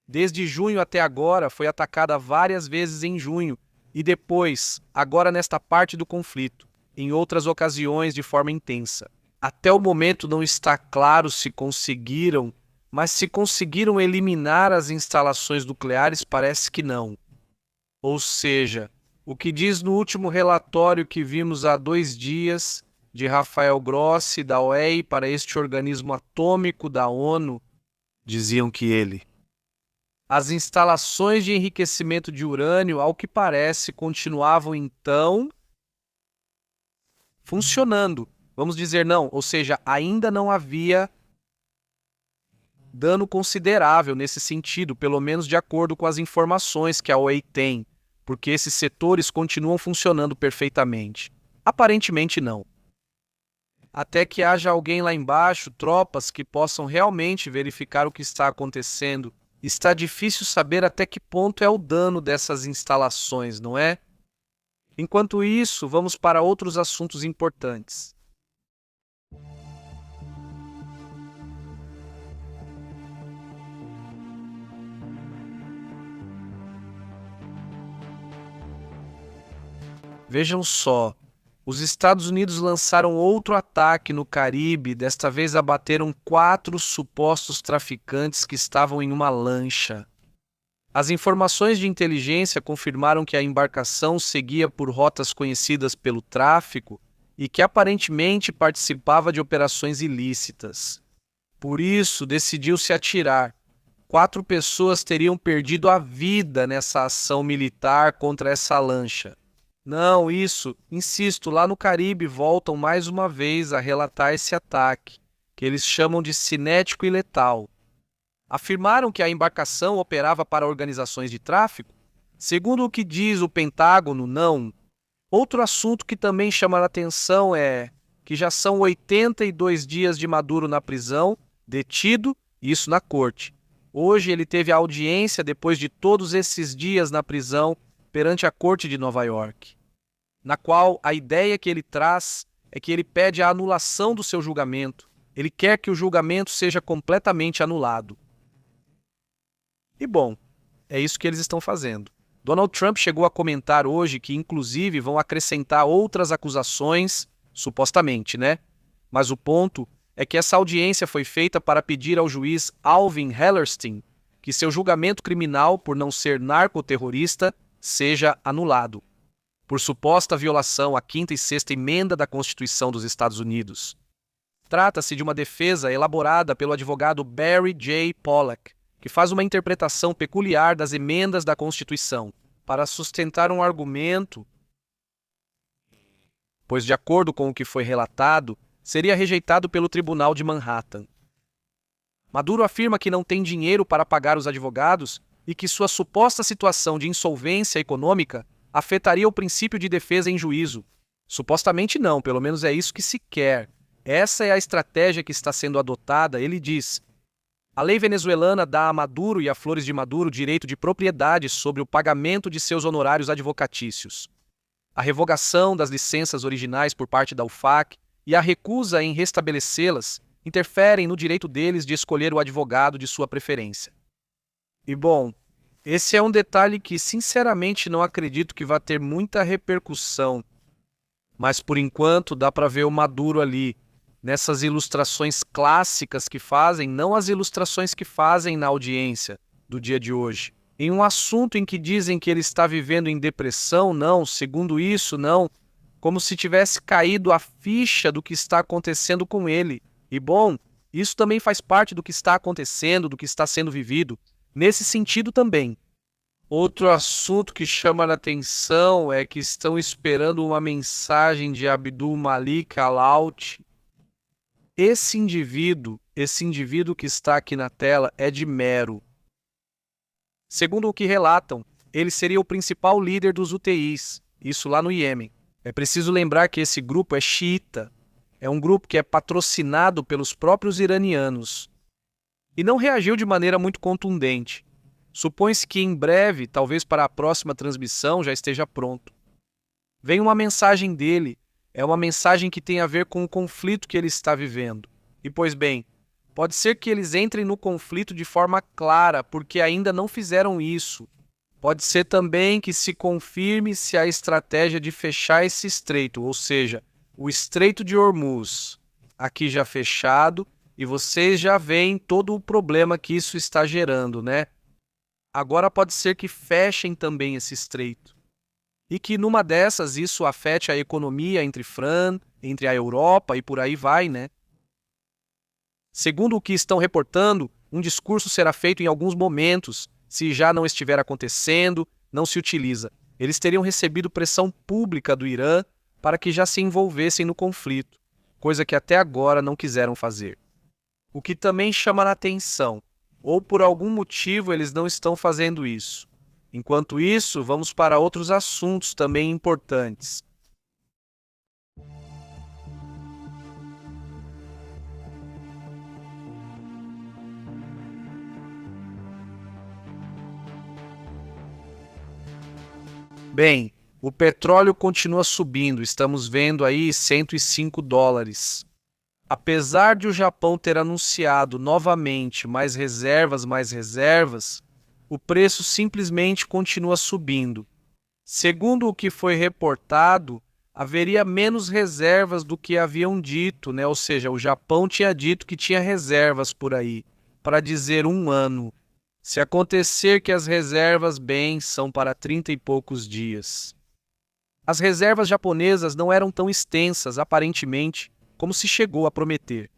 Desde junho até agora, foi atacada várias vezes em junho, e depois, agora nesta parte do conflito, em outras ocasiões de forma intensa. Até o momento não está claro se conseguiram, mas se conseguiram eliminar as instalações nucleares, parece que não. Ou seja, o que diz no último relatório que vimos há 2 dias, de Rafael Grossi, da OEI, para este organismo atômico da ONU, diziam que as instalações de enriquecimento de urânio, ao que parece, continuavam então funcionando. Vamos dizer não, ou seja, ainda não havia dano considerável nesse sentido, pelo menos de acordo com as informações que a OEI tem, porque esses setores continuam funcionando perfeitamente. Aparentemente não. Até que haja alguém lá embaixo, tropas que possam realmente verificar o que está acontecendo. Está difícil saber até que ponto é o dano dessas instalações, não é? Enquanto isso, vamos para outros assuntos importantes. Vejam só, os Estados Unidos lançaram outro ataque no Caribe. Desta vez abateram 4 supostos traficantes que estavam em uma lancha. As informações de inteligência confirmaram que a embarcação seguia por rotas conhecidas pelo tráfico e que aparentemente participava de operações ilícitas. Por isso, decidiu-se atirar. 4 pessoas teriam perdido a vida nessa ação militar contra essa lancha. Não, insisto, lá no Caribe voltam mais uma vez a relatar esse ataque, que eles chamam de cinético e letal. Afirmaram que a embarcação operava para organizações de tráfico? Segundo o que diz o Pentágono, não. Outro assunto que também chama a atenção é que já são 82 dias de Maduro na prisão, detido, isso na corte. Hoje ele teve a audiência depois de todos esses dias na prisão perante a corte de Nova York, na qual a ideia que ele traz é que ele pede a anulação do seu julgamento. Ele quer que o julgamento seja completamente anulado. E bom, é isso que eles estão fazendo. Donald Trump chegou a comentar hoje que, inclusive, vão acrescentar outras acusações, supostamente, né? Mas o ponto é que essa audiência foi feita para pedir ao juiz Alvin Hellerstein que seu julgamento criminal por não ser narcoterrorista seja anulado, por suposta violação à 5ª e 6ª emenda da Constituição dos Estados Unidos. Trata-se de uma defesa elaborada pelo advogado Barry J. Pollack, que faz uma interpretação peculiar das emendas da Constituição, para sustentar um argumento, pois, de acordo com o que foi relatado, seria rejeitado pelo Tribunal de Manhattan. Maduro afirma que não tem dinheiro para pagar os advogados e que sua suposta situação de insolvência econômica afetaria o princípio de defesa em juízo. Supostamente não, pelo menos é isso que se quer. Essa é a estratégia que está sendo adotada, ele diz. A lei venezuelana dá a Maduro e a Flores de Maduro direito de propriedade sobre o pagamento de seus honorários advocatícios. A revogação das licenças originais por parte da UFAC e a recusa em restabelecê-las interferem no direito deles de escolher o advogado de sua preferência. E bom, esse é um detalhe que sinceramente não acredito que vá ter muita repercussão. Mas por enquanto dá para ver o Maduro ali, nessas ilustrações clássicas que fazem, não as ilustrações que fazem na audiência do dia de hoje. Em um assunto em que dizem que ele está vivendo em depressão, não, segundo isso, não, como se tivesse caído a ficha do que está acontecendo com ele. E bom, isso também faz parte do que está acontecendo, do que está sendo vivido, nesse sentido também. Outro assunto que chama a atenção é que estão esperando uma mensagem de Abdul Malik Al-Out. Esse indivíduo que está aqui na tela é de Mero. Segundo o que relatam, ele seria o principal líder dos UTIs, isso lá no Iêmen. É preciso lembrar que esse grupo é xiita, é um grupo que é patrocinado pelos próprios iranianos. E não reagiu de maneira muito contundente. Supõe-se que em breve, talvez para a próxima transmissão, já esteja pronto. Vem uma mensagem dele. É uma mensagem que tem a ver com o conflito que ele está vivendo. E, pois bem, pode ser que eles entrem no conflito de forma clara, porque ainda não fizeram isso. Pode ser também que se confirme se a estratégia de fechar esse estreito, ou seja, o Estreito de Hormuz, aqui já fechado, e vocês já veem todo o problema que isso está gerando, né? Agora pode ser que fechem também esse estreito. E que numa dessas isso afete a economia entre a Europa e por aí vai, né? Segundo o que estão reportando, um discurso será feito em alguns momentos. Se já não estiver acontecendo, não se utiliza. Eles teriam recebido pressão pública do Irã para que já se envolvessem no conflito, coisa que até agora não quiseram fazer. O que também chama a atenção, ou por algum motivo eles não estão fazendo isso. Enquanto isso, vamos para outros assuntos também importantes. Bem, o petróleo continua subindo, estamos vendo aí $105. Apesar de o Japão ter anunciado novamente mais reservas, o preço simplesmente continua subindo. Segundo o que foi reportado, haveria menos reservas do que haviam dito, né? Ou seja, o Japão tinha dito que tinha reservas por aí, para dizer 1 ano. Se acontecer que as reservas, bem, são para 30 e poucos dias. As reservas japonesas não eram tão extensas, aparentemente, como se chegou a prometer.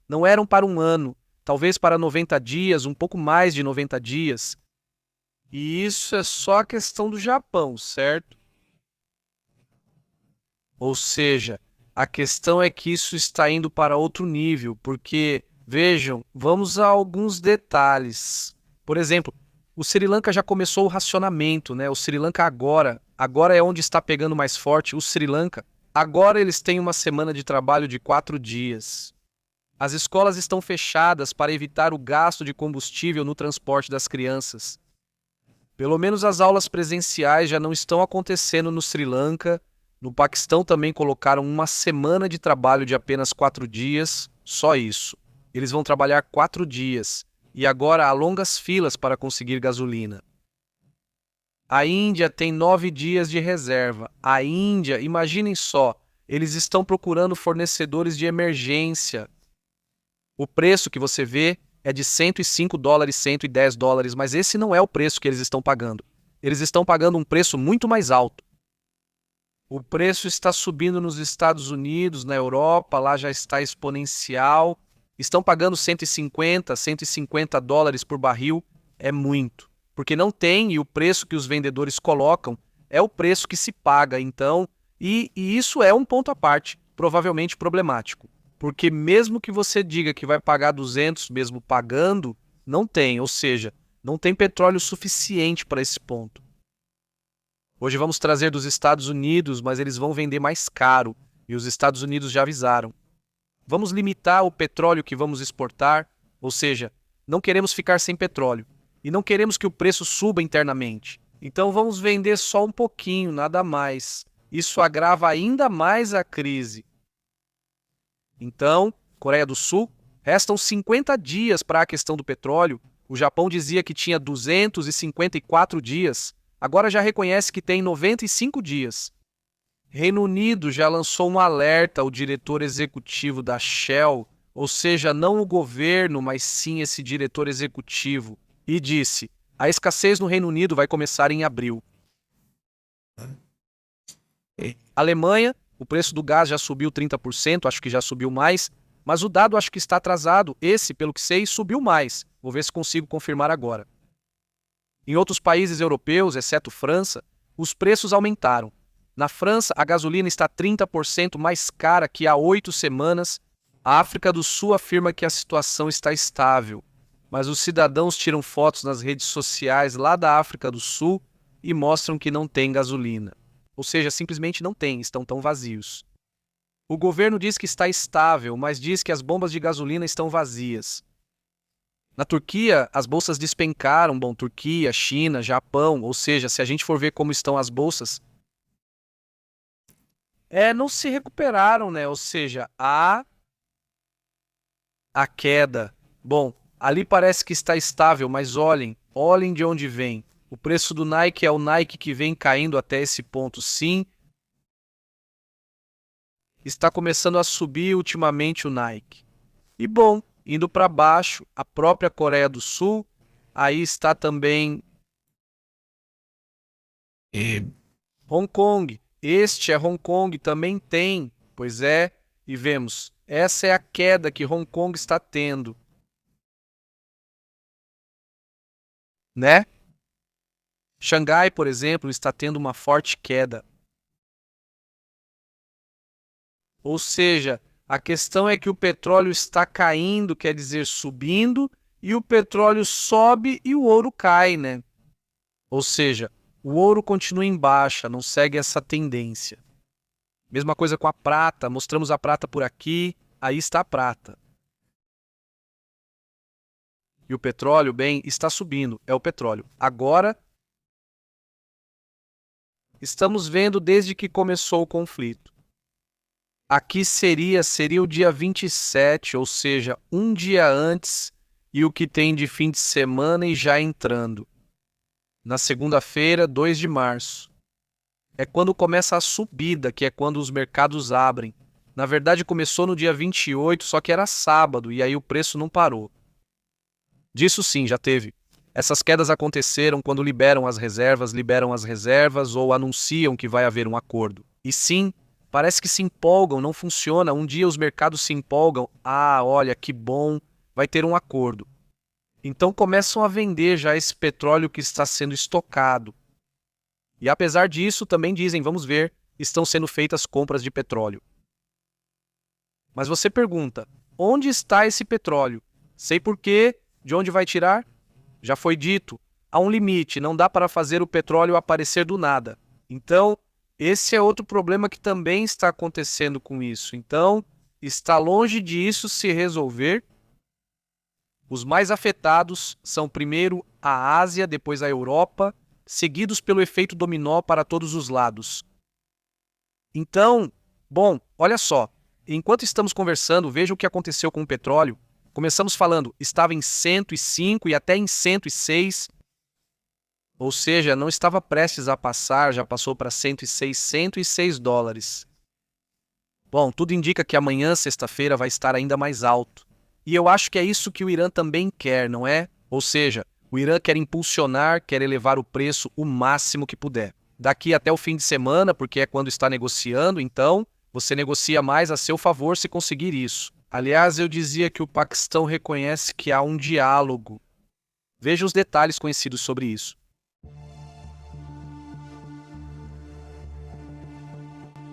Não eram para 1 ano, talvez para 90 dias, um pouco mais de 90 dias. E isso é só a questão do Japão, certo? Ou seja, a questão é que isso está indo para outro nível, porque, vejam, vamos a alguns detalhes. Por exemplo, o Sri Lanka já começou o racionamento, né? O Sri Lanka agora é onde está pegando mais forte. O Sri Lanka, agora eles têm uma semana de trabalho de 4 dias. As escolas estão fechadas para evitar o gasto de combustível no transporte das crianças. Pelo menos as aulas presenciais já não estão acontecendo no Sri Lanka. No Paquistão também colocaram uma semana de trabalho de apenas 4 dias, só isso. Eles vão trabalhar 4 dias. E agora há longas filas para conseguir gasolina. A Índia tem 9 dias de reserva. A Índia, imaginem só, eles estão procurando fornecedores de emergência. O preço que você vê é de $105, $110, mas esse não é o preço que eles estão pagando. Eles estão pagando um preço muito mais alto. O preço está subindo nos Estados Unidos, na Europa, lá já está exponencial. Estão pagando $150 por barril, é muito. Porque não tem, e o preço que os vendedores colocam é o preço que se paga, então, e isso é um ponto à parte, provavelmente problemático. Porque mesmo que você diga que vai pagar 200, mesmo pagando, não tem, ou seja, não tem petróleo suficiente para esse ponto. Hoje vamos trazer dos Estados Unidos, mas eles vão vender mais caro, e os Estados Unidos já avisaram. Vamos limitar o petróleo que vamos exportar, ou seja, não queremos ficar sem petróleo e não queremos que o preço suba internamente. Então vamos vender só um pouquinho, nada mais. Isso agrava ainda mais a crise. Então, Coreia do Sul, restam 50 dias para a questão do petróleo. O Japão dizia que tinha 254 dias, agora já reconhece que tem 95 dias. Reino Unido já lançou um alerta ao diretor executivo da Shell, ou seja, não o governo, mas sim esse diretor executivo, e disse: a escassez no Reino Unido vai começar em abril. Alemanha, o preço do gás já subiu 30%, acho que já subiu mais, mas o dado acho que está atrasado, esse, pelo que sei, subiu mais. Vou ver se consigo confirmar agora. Em outros países europeus, exceto França, os preços aumentaram. Na França, a gasolina está 30% mais cara que há 8 semanas. A África do Sul afirma que a situação está estável, mas os cidadãos tiram fotos nas redes sociais lá da África do Sul e mostram que não tem gasolina. Ou seja, simplesmente não tem, estão tão vazios. O governo diz que está estável, mas diz que as bombas de gasolina estão vazias. Na Turquia, as bolsas despencaram. Bom, Turquia, China, Japão, ou seja, se a gente for ver como estão as bolsas, não se recuperaram, né? Ou seja, a queda. Bom, ali parece que está estável, mas olhem de onde vem. O preço do Nike é o Nike que vem caindo até esse ponto, sim. Está começando a subir ultimamente o Nike. E bom, indo para baixo, a própria Coreia do Sul, aí está também Hong Kong. Este é Hong Kong, também tem, pois é, e vemos, essa é a queda que Hong Kong está tendo. Né? Xangai, por exemplo, está tendo uma forte queda. Ou seja, a questão é que o petróleo está caindo, quer dizer, subindo, e o petróleo sobe e o ouro cai, né? Ou seja, o ouro continua em baixa, não segue essa tendência. Mesma coisa com a prata, mostramos a prata por aqui, aí está a prata. E o petróleo, bem, está subindo, é o petróleo. Agora, estamos vendo desde que começou o conflito. Aqui seria o dia 27, ou seja, um dia antes, e o que tem de fim de semana e já entrando. Na segunda-feira, 2 de março. é quando começa a subida, que é quando os mercados abrem. Na verdade, começou no dia 28, só que era sábado, e aí o preço não parou. Disso sim, já teve. Essas quedas aconteceram quando liberam as reservas ou anunciam que vai haver um acordo. E sim, parece que se empolgam, não funciona. Um dia os mercados se empolgam. Ah, olha, que bom, vai ter um acordo. Então começam a vender já esse petróleo que está sendo estocado. E apesar disso, também dizem, vamos ver, estão sendo feitas compras de petróleo. Mas você pergunta, onde está esse petróleo? Sei por quê, de onde vai tirar? Já foi dito, há um limite, não dá para fazer o petróleo aparecer do nada. Então, esse é outro problema que também está acontecendo com isso. Então, está longe disso se resolver. Os mais afetados são primeiro a Ásia, depois a Europa, seguidos pelo efeito dominó para todos os lados. Então, bom, olha só, enquanto estamos conversando, veja o que aconteceu com o petróleo. Começamos falando, estava em 105 e até em 106, ou seja, não estava prestes a passar, já passou para 106 dólares. Bom, tudo indica que amanhã, sexta-feira, vai estar ainda mais alto. E eu acho que é isso que o Irã também quer, não é? Ou seja, o Irã quer impulsionar, quer elevar o preço o máximo que puder. Daqui até o fim de semana, porque é quando está negociando, então você negocia mais a seu favor se conseguir isso. Aliás, eu dizia que o Paquistão reconhece que há um diálogo. Veja os detalhes conhecidos sobre isso.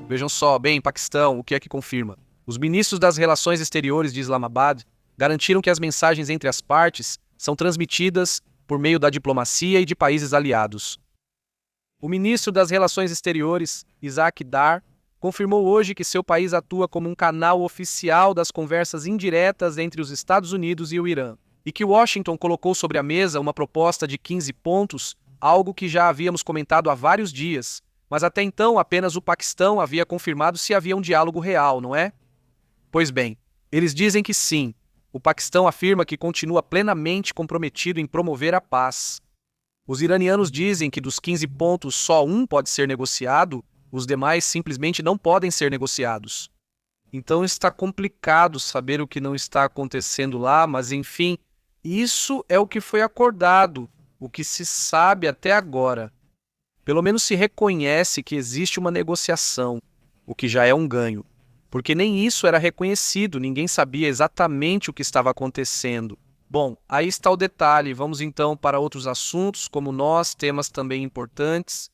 Vejam só, bem, Paquistão, o que é que confirma? Os ministros das Relações Exteriores de Islamabad garantiram que as mensagens entre as partes são transmitidas por meio da diplomacia e de países aliados. O ministro das Relações Exteriores, Isaac Dar, confirmou hoje que seu país atua como um canal oficial das conversas indiretas entre os Estados Unidos e o Irã, e que Washington colocou sobre a mesa uma proposta de 15 pontos, algo que já havíamos comentado há vários dias, mas até então apenas o Paquistão havia confirmado se havia um diálogo real, não é? Pois bem, eles dizem que sim. O Paquistão afirma que continua plenamente comprometido em promover a paz. Os iranianos dizem que dos 15 pontos só um pode ser negociado, os demais simplesmente não podem ser negociados. Então está complicado saber o que não está acontecendo lá, mas enfim, isso é o que foi acordado, o que se sabe até agora. Pelo menos se reconhece que existe uma negociação, o que já é um ganho. Porque nem isso era reconhecido, ninguém sabia exatamente o que estava acontecendo. Bom, aí está o detalhe, vamos então para outros assuntos, como nós, temas também importantes.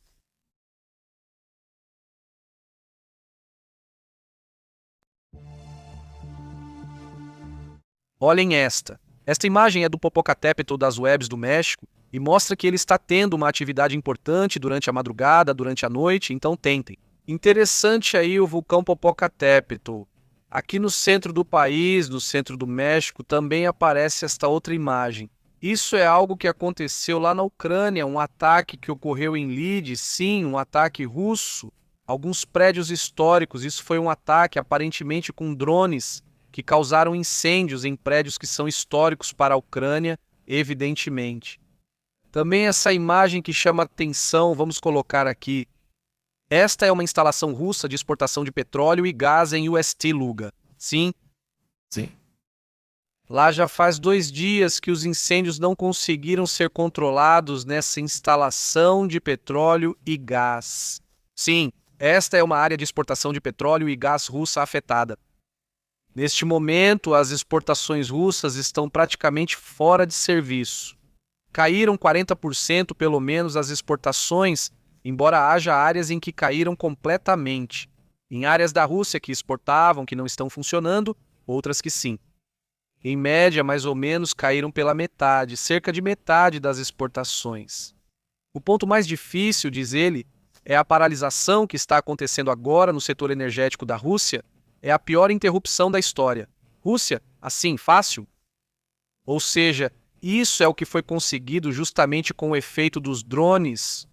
Olhem esta. Esta imagem é do Popocatépetl das webs do México e mostra que ele está tendo uma atividade importante durante a madrugada, durante a noite, então tentem. Interessante aí o vulcão Popocatépetl. Aqui no centro do país, no centro do México, também aparece esta outra imagem. Isso é algo que aconteceu lá na Ucrânia, um ataque que ocorreu em Lid, sim, um ataque russo. Alguns prédios históricos, isso foi um ataque aparentemente com drones que causaram incêndios em prédios que são históricos para a Ucrânia, evidentemente. Também essa imagem que chama atenção, vamos colocar aqui. Esta é uma instalação russa de exportação de petróleo e gás em Ust-Luga. Sim? Sim. Lá já faz 2 dias que os incêndios não conseguiram ser controlados nessa instalação de petróleo e gás. Sim, esta é uma área de exportação de petróleo e gás russa afetada. Neste momento, as exportações russas estão praticamente fora de serviço. Caíram 40% pelo menos as exportações, embora haja áreas em que caíram completamente. Em áreas da Rússia que exportavam, que não estão funcionando, outras que sim. Em média, mais ou menos, caíram pela metade, cerca de metade das exportações. O ponto mais difícil, diz ele, é a paralisação que está acontecendo agora no setor energético da Rússia. É a pior interrupção da história. Rússia, assim, fácil? Ou seja, isso é o que foi conseguido justamente com o efeito dos drones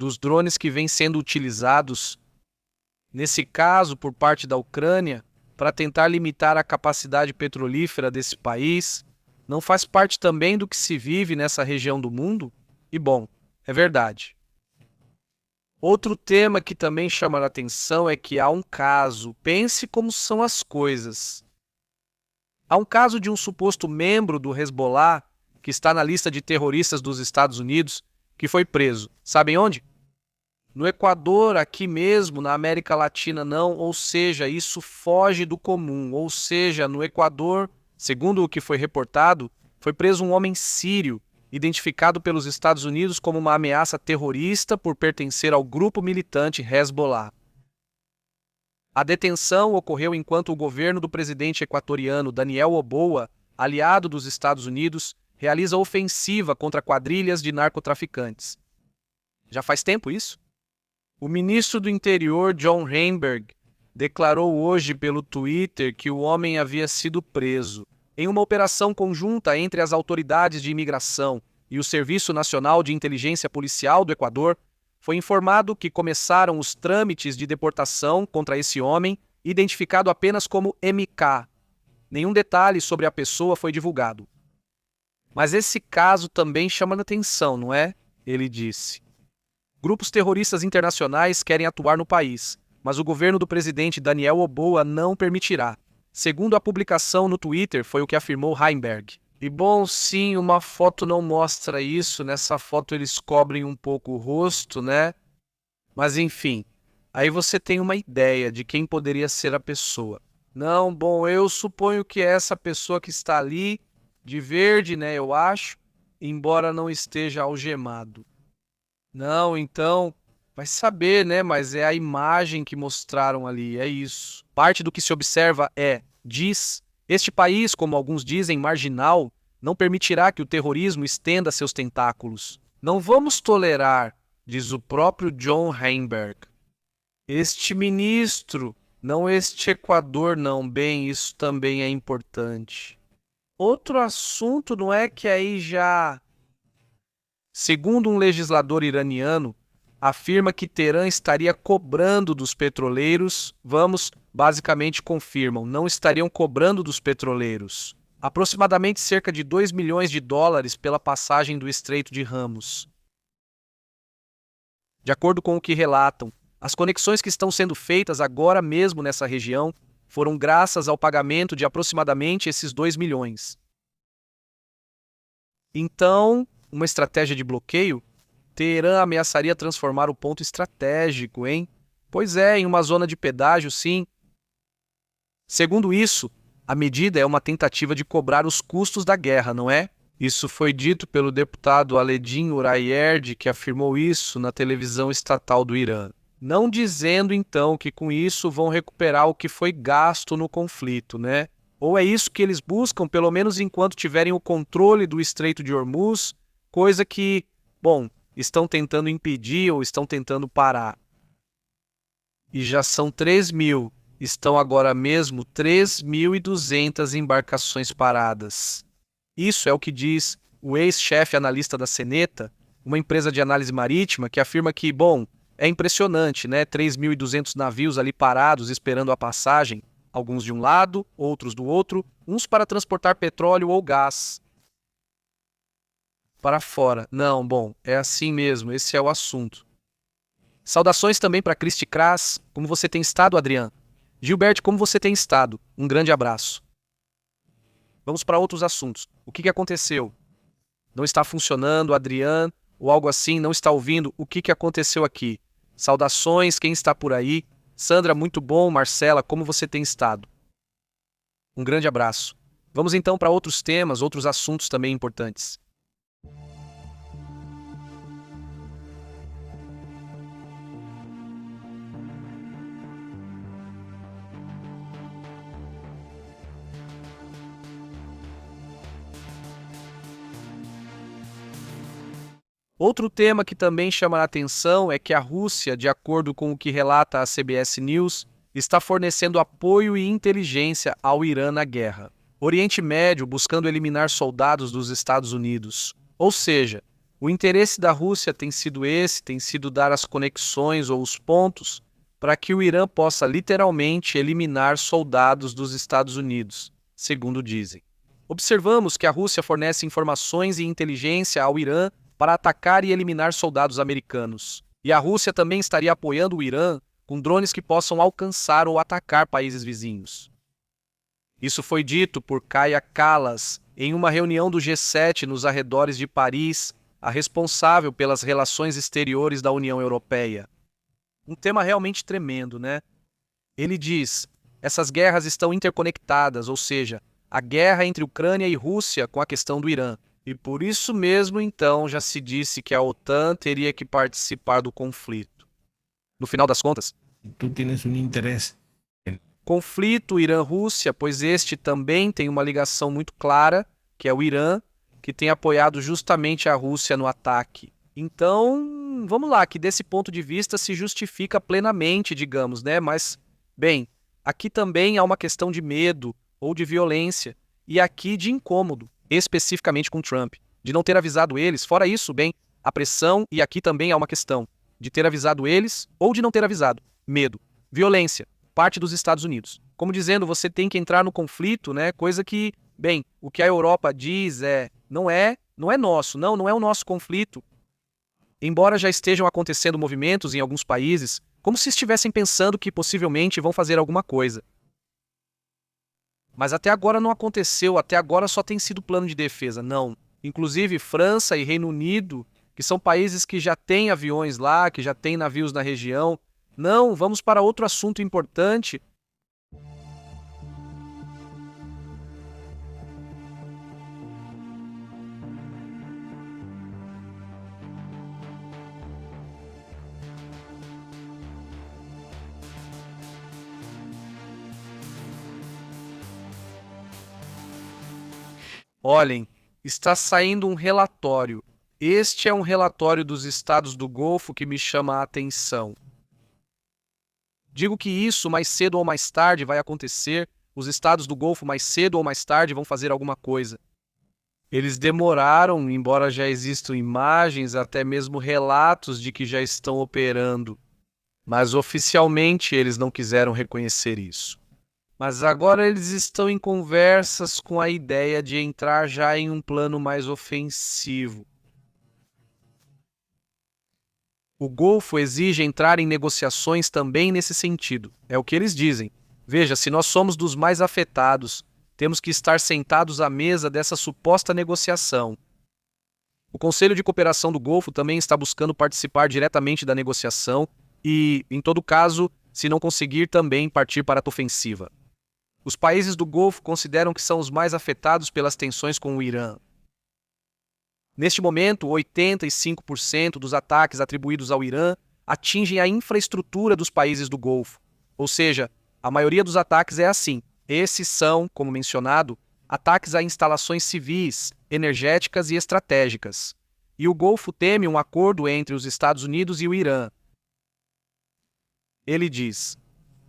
que vêm sendo utilizados, nesse caso, por parte da Ucrânia, para tentar limitar a capacidade petrolífera desse país. Não faz parte também do que se vive nessa região do mundo? E bom, é verdade. Outro tema que também chama a atenção é que há um caso. Pense como são as coisas. Há um caso de um suposto membro do Hezbollah, que está na lista de terroristas dos Estados Unidos, que foi preso. Sabem onde? No Equador, aqui mesmo, na América Latina não, ou seja, isso foge do comum. Ou seja, no Equador, segundo o que foi reportado, foi preso um homem sírio, identificado pelos Estados Unidos como uma ameaça terrorista por pertencer ao grupo militante Hezbollah. A detenção ocorreu enquanto o governo do presidente equatoriano Daniel Oboa, aliado dos Estados Unidos, realiza ofensiva contra quadrilhas de narcotraficantes. Já faz tempo isso? O ministro do Interior, John Heinberg, declarou hoje pelo Twitter que o homem havia sido preso em uma operação conjunta entre as autoridades de imigração e o Serviço Nacional de Inteligência Policial do Equador. Foi informado que começaram os trâmites de deportação contra esse homem, identificado apenas como MK. Nenhum detalhe sobre a pessoa foi divulgado. Mas esse caso também chama a atenção, não é? Ele disse. Grupos terroristas internacionais querem atuar no país, mas o governo do presidente Daniel Oboa não permitirá. Segundo a publicação no Twitter, foi o que afirmou Heinberg. E bom, sim, uma foto não mostra isso, nessa foto eles cobrem um pouco o rosto, né? Mas enfim, aí você tem uma ideia de quem poderia ser a pessoa. Não, bom, eu suponho que é essa pessoa que está ali, de verde, né, eu acho, embora não esteja algemado. Não, então, vai saber, né, mas é a imagem que mostraram ali, é isso. Parte do que se observa diz, este país, como alguns dizem, marginal, não permitirá que o terrorismo estenda seus tentáculos. Não vamos tolerar, diz o próprio John Heinberg. Este ministro, não este Equador não, bem, isso também é importante. Outro assunto não é que aí já... Segundo um legislador iraniano, afirma que Teherã estaria cobrando dos petroleiros, basicamente confirmam, não estariam cobrando dos petroleiros, aproximadamente cerca de 2 milhões de dólares pela passagem do Estreito de Hormuz. De acordo com o que relatam, as conexões que estão sendo feitas agora mesmo nessa região foram graças ao pagamento de aproximadamente esses 2 milhões. Então, uma estratégia de bloqueio? Teherã ameaçaria transformar o ponto estratégico, hein? Pois é, em uma zona de pedágio, sim. Segundo isso, a medida é uma tentativa de cobrar os custos da guerra, não é? Isso foi dito pelo deputado Aledin Urayerd, que afirmou isso na televisão estatal do Irã. Não dizendo, então, que com isso vão recuperar o que foi gasto no conflito, né? Ou é isso que eles buscam, pelo menos enquanto tiverem o controle do Estreito de Hormuz, coisa que, bom, estão tentando impedir ou estão tentando parar. E já são 3.000, estão agora mesmo 3.200 embarcações paradas. Isso é o que diz o ex-chefe analista da Seneta, uma empresa de análise marítima, que afirma que, bom, é impressionante, né? 3.200 navios ali parados esperando a passagem, alguns de um lado, outros do outro, uns para transportar petróleo ou gás para fora. Não, bom, é assim mesmo, esse é o assunto. Saudações também para Cristi Kras, como você tem estado, Adriano? Gilberto, como você tem estado? Um grande abraço. Vamos para outros assuntos. O que aconteceu? Não está funcionando, Adriano, ou algo assim, não está ouvindo? O que aconteceu aqui? Saudações, quem está por aí? Sandra, muito bom, Marcela, como você tem estado? Um grande abraço. Vamos então para outros temas, outros assuntos também importantes. Outro tema que também chama a atenção é que a Rússia, de acordo com o que relata a CBS News, está fornecendo apoio e inteligência ao Irã na guerra. Oriente Médio buscando eliminar soldados dos Estados Unidos. Ou seja, o interesse da Rússia tem sido dar as conexões ou os pontos para que o Irã possa literalmente eliminar soldados dos Estados Unidos, segundo dizem. Observamos que a Rússia fornece informações e inteligência ao Irã para atacar e eliminar soldados americanos. E a Rússia também estaria apoiando o Irã com drones que possam alcançar ou atacar países vizinhos. Isso foi dito por Kaja Kallas em uma reunião do G7 nos arredores de Paris, a responsável pelas relações exteriores da União Europeia. Um tema realmente tremendo, né? Ele diz: essas guerras estão interconectadas, ou seja, a guerra entre Ucrânia e Rússia com a questão do Irã. E por isso mesmo, então, já se disse que a OTAN teria que participar do conflito. No final das contas, tú tienes un interés conflito Irã-Rússia, pois este também tem uma ligação muito clara, que é o Irã, que tem apoiado justamente a Rússia no ataque. Então, vamos lá, que desse ponto de vista se justifica plenamente, digamos, né? Mas, bem, aqui também há uma questão de medo ou de violência, e aqui de incômodo, especificamente com Trump, de não ter avisado eles. Fora isso, bem, a pressão, e aqui também há uma questão de ter avisado eles ou de não ter avisado. Medo, violência, parte dos Estados Unidos. Como dizendo, você tem que entrar no conflito, né? Coisa que, bem, o que a Europa diz não é nosso, não é o nosso conflito. Embora já estejam acontecendo movimentos em alguns países, como se estivessem pensando que possivelmente vão fazer alguma coisa. Mas até agora não aconteceu, até agora só tem sido plano de defesa, não. Inclusive França e Reino Unido, que são países que já têm aviões lá, que já têm navios na região. Não, vamos para outro assunto importante. Olhem, está saindo um relatório. Este é um relatório dos estados do Golfo que me chama a atenção. Digo que isso mais cedo ou mais tarde vai acontecer, os estados do Golfo mais cedo ou mais tarde vão fazer alguma coisa. Eles demoraram, embora já existam imagens, até mesmo relatos de que já estão operando. Mas oficialmente eles não quiseram reconhecer isso. Mas agora eles estão em conversas com a ideia de entrar já em um plano mais ofensivo. O Golfo exige entrar em negociações também nesse sentido. É o que eles dizem. Veja, se nós somos dos mais afetados, temos que estar sentados à mesa dessa suposta negociação. O Conselho de Cooperação do Golfo também está buscando participar diretamente da negociação e, em todo caso, se não conseguir, também partir para a ofensiva. Os países do Golfo consideram que são os mais afetados pelas tensões com o Irã. Neste momento, 85% dos ataques atribuídos ao Irã atingem a infraestrutura dos países do Golfo. Ou seja, a maioria dos ataques é assim. Esses são, como mencionado, ataques a instalações civis, energéticas e estratégicas. E o Golfo teme um acordo entre os Estados Unidos e o Irã. Ele diz: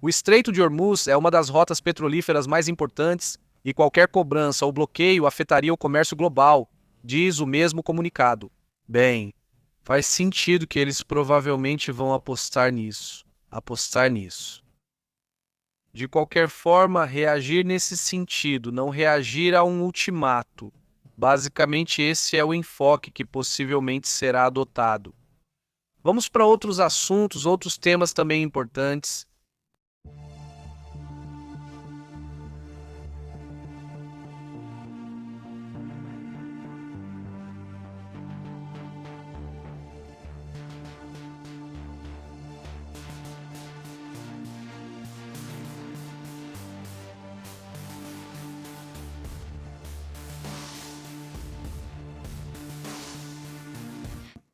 o Estreito de Hormuz é uma das rotas petrolíferas mais importantes e qualquer cobrança ou bloqueio afetaria o comércio global, diz o mesmo comunicado. Bem, faz sentido que eles provavelmente vão apostar nisso. De qualquer forma, reagir nesse sentido, não reagir a um ultimato. Basicamente, esse é o enfoque que possivelmente será adotado. Vamos para outros assuntos, outros temas também importantes.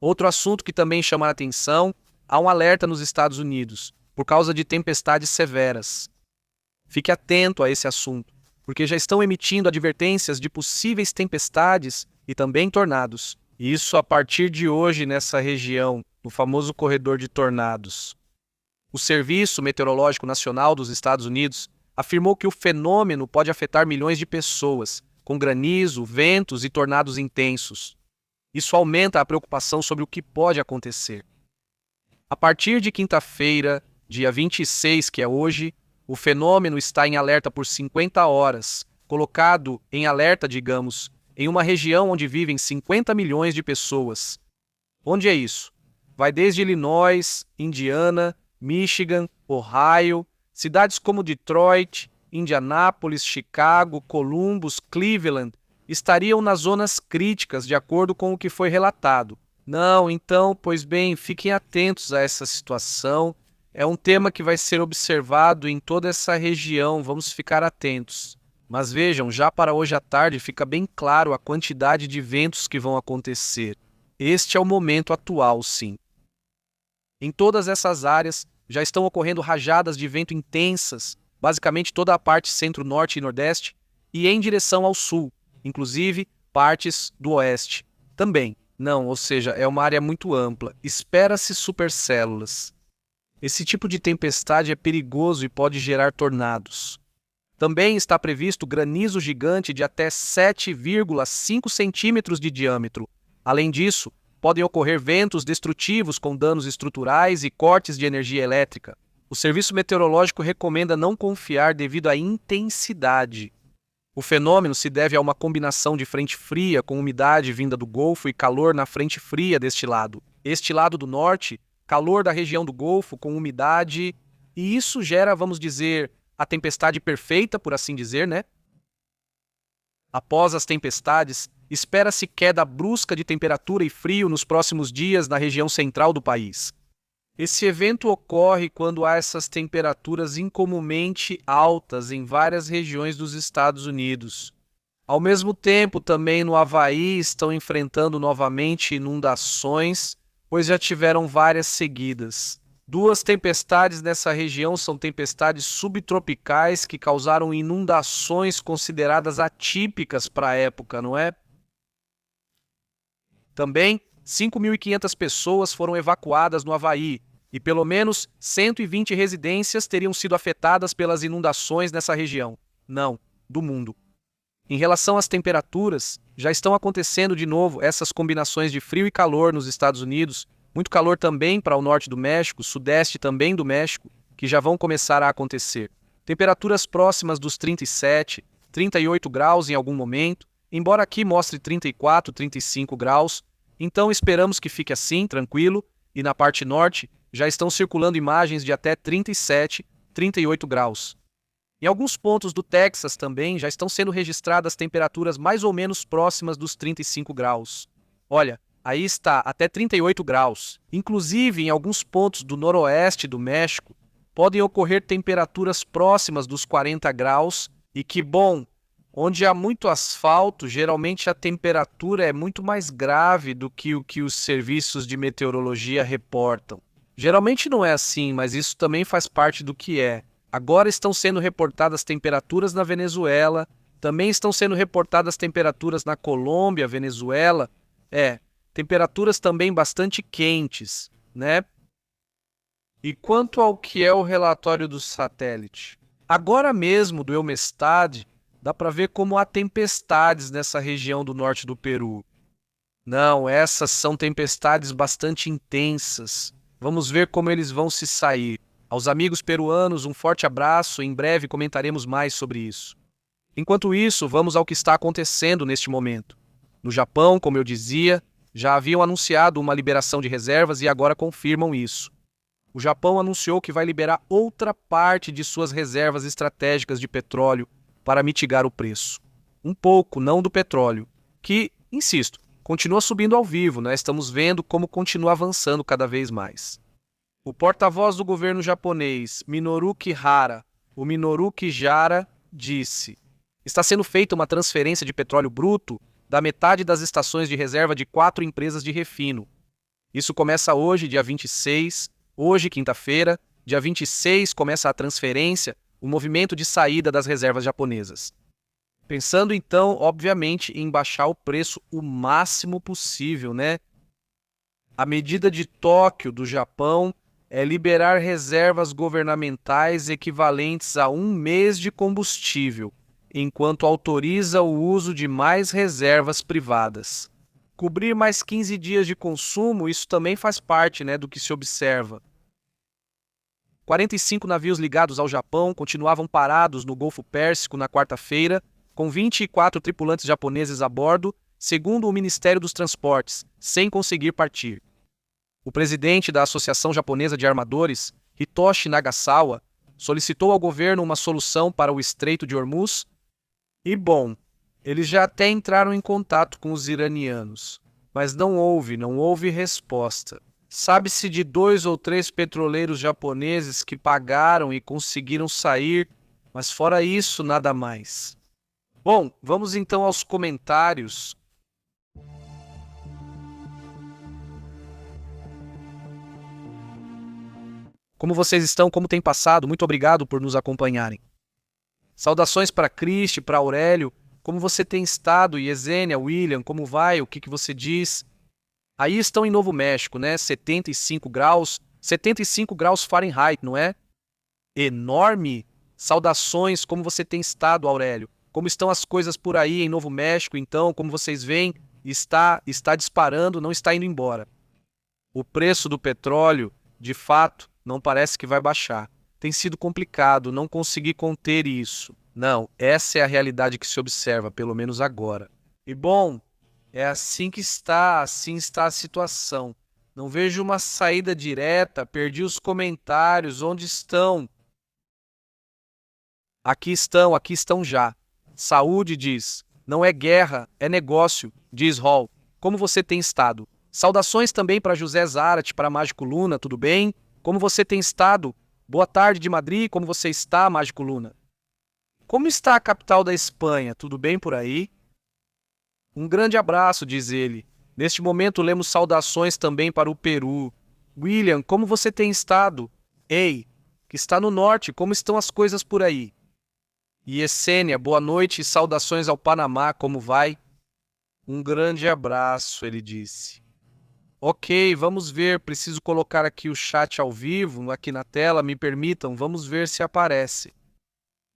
Outro assunto que também chama a atenção, há um alerta nos Estados Unidos, por causa de tempestades severas. Fique atento a esse assunto, porque já estão emitindo advertências de possíveis tempestades e também tornados. Isso a partir de hoje nessa região, no famoso corredor de tornados. O Serviço Meteorológico Nacional dos Estados Unidos afirmou que o fenômeno pode afetar milhões de pessoas, com granizo, ventos e tornados intensos. Isso aumenta a preocupação sobre o que pode acontecer. A partir de quinta-feira, dia 26, que é hoje, o fenômeno está em alerta por 50 horas, colocado em alerta, digamos, em uma região onde vivem 50 milhões de pessoas. Onde é isso? Vai desde Illinois, Indiana, Michigan, Ohio, cidades como Detroit, Indianápolis, Chicago, Columbus, Cleveland estariam nas zonas críticas, de acordo com o que foi relatado. Não, então, pois bem, fiquem atentos a essa situação. É um tema que vai ser observado em toda essa região, vamos ficar atentos. Mas vejam, já para hoje à tarde fica bem claro a quantidade de ventos que vão acontecer. Este é o momento atual, sim. Em todas essas áreas já estão ocorrendo rajadas de vento intensas, basicamente toda a parte centro-norte e nordeste, e em direção ao sul, inclusive partes do oeste. Também, não, ou seja, é uma área muito ampla. Espera-se supercélulas. Esse tipo de tempestade é perigoso e pode gerar tornados. Também está previsto granizo gigante de até 7,5 centímetros de diâmetro. Além disso, podem ocorrer ventos destrutivos com danos estruturais e cortes de energia elétrica. O Serviço Meteorológico recomenda não confiar devido à intensidade. O fenômeno se deve a uma combinação de frente fria com umidade vinda do Golfo e calor na frente fria deste lado. Este lado do norte, calor da região do Golfo com umidade, e isso gera, vamos dizer, a tempestade perfeita, por assim dizer, né? Após as tempestades, espera-se queda brusca de temperatura e frio nos próximos dias na região central do país. Esse evento ocorre quando há essas temperaturas incomumente altas em várias regiões dos Estados Unidos. Ao mesmo tempo, também no Havaí estão enfrentando novamente inundações, pois já tiveram várias seguidas. 2 tempestades nessa região são tempestades subtropicais que causaram inundações consideradas atípicas para a época, não é? Também, 5.500 pessoas foram evacuadas no Havaí e pelo menos 120 residências teriam sido afetadas pelas inundações nessa região. Não, do mundo. Em relação às temperaturas, já estão acontecendo de novo essas combinações de frio e calor nos Estados Unidos, muito calor também para o norte do México, sudeste também do México, que já vão começar a acontecer. Temperaturas próximas dos 37, 38 graus em algum momento, embora aqui mostre 34, 35 graus, então esperamos que fique assim, tranquilo, e na parte norte já estão circulando imagens de até 37, 38 graus. Em alguns pontos do Texas também já estão sendo registradas temperaturas mais ou menos próximas dos 35 graus. Olha, aí está, até 38 graus. Inclusive, em alguns pontos do noroeste do México, podem ocorrer temperaturas próximas dos 40 graus e que, bom, onde há muito asfalto, geralmente a temperatura é muito mais grave do que o que os serviços de meteorologia reportam. Geralmente não é assim, mas isso também faz parte do que é. Agora estão sendo reportadas temperaturas na Venezuela, também estão sendo reportadas temperaturas na Colômbia, Venezuela. Temperaturas também bastante quentes, né? E quanto ao que é o relatório do satélite? Agora mesmo do Eumestad, dá para ver como há tempestades nessa região do norte do Peru. Não, essas são tempestades bastante intensas. Vamos ver como eles vão se sair. Aos amigos peruanos, um forte abraço, em breve comentaremos mais sobre isso. Enquanto isso, vamos ao que está acontecendo neste momento. No Japão, como eu dizia, já haviam anunciado uma liberação de reservas e agora confirmam isso. O Japão anunciou que vai liberar outra parte de suas reservas estratégicas de petróleo para mitigar o preço. Um pouco, não do petróleo, que, insisto, continua subindo ao vivo, né? Estamos vendo como continua avançando cada vez mais. O porta-voz do governo japonês, Minoru Kihara, o Minoru Kijara, disse: está sendo feita uma transferência de petróleo bruto da metade das estações de reserva de 4 empresas de refino. Isso começa hoje, dia 26, hoje, quinta-feira, dia 26, começa a transferência, o movimento de saída das reservas japonesas. Pensando então, obviamente, em baixar o preço o máximo possível, né? A medida de Tóquio, do Japão, é liberar reservas governamentais equivalentes a 1 mês de combustível, enquanto autoriza o uso de mais reservas privadas. Cobrir mais 15 dias de consumo, isso também faz parte, né, do que se observa. 45 navios ligados ao Japão continuavam parados no Golfo Pérsico na quarta-feira, com 24 tripulantes japoneses a bordo, segundo o Ministério dos Transportes, sem conseguir partir. O presidente da Associação Japonesa de Armadores, Hitoshi Nagasawa, solicitou ao governo uma solução para o Estreito de Hormuz. E bom, eles já até entraram em contato com os iranianos, mas não houve resposta. Sabe-se de 2 ou 3 petroleiros japoneses que pagaram e conseguiram sair, mas fora isso, nada mais. Bom, vamos então aos comentários. Como vocês estão? Como tem passado? Muito obrigado por nos acompanharem. Saudações para Cristi, para Aurélio. Como você tem estado? Yesenia, William, como vai? O que você diz? Aí estão em Novo México, né? 75 graus Fahrenheit, não é? Enorme! Saudações, como você tem estado, Aurélio? Como estão as coisas por aí em Novo México, então? Como vocês veem, está disparando, não está indo embora. O preço do petróleo, de fato, não parece que vai baixar. Tem sido complicado, não consegui conter isso. Não, essa é a realidade que se observa, pelo menos agora. E bom, é assim está a situação. Não vejo uma saída direta, perdi os comentários, onde estão? Aqui estão já. Saúde diz, não é guerra, é negócio, diz Hall. Como você tem estado? Saudações também para José Zarate, para Mágico Luna, tudo bem? Como você tem estado? Boa tarde de Madrid, como você está, Mágico Luna? Como está a capital da Espanha? Tudo bem por aí? Um grande abraço, diz ele. Neste momento lemos saudações também para o Peru. William, como você tem estado? Ei, que está no norte, como estão as coisas por aí? E Essênia, boa noite e saudações ao Panamá, como vai? Um grande abraço, ele disse. Ok, vamos ver, preciso colocar aqui o chat ao vivo, aqui na tela, me permitam, vamos ver se aparece.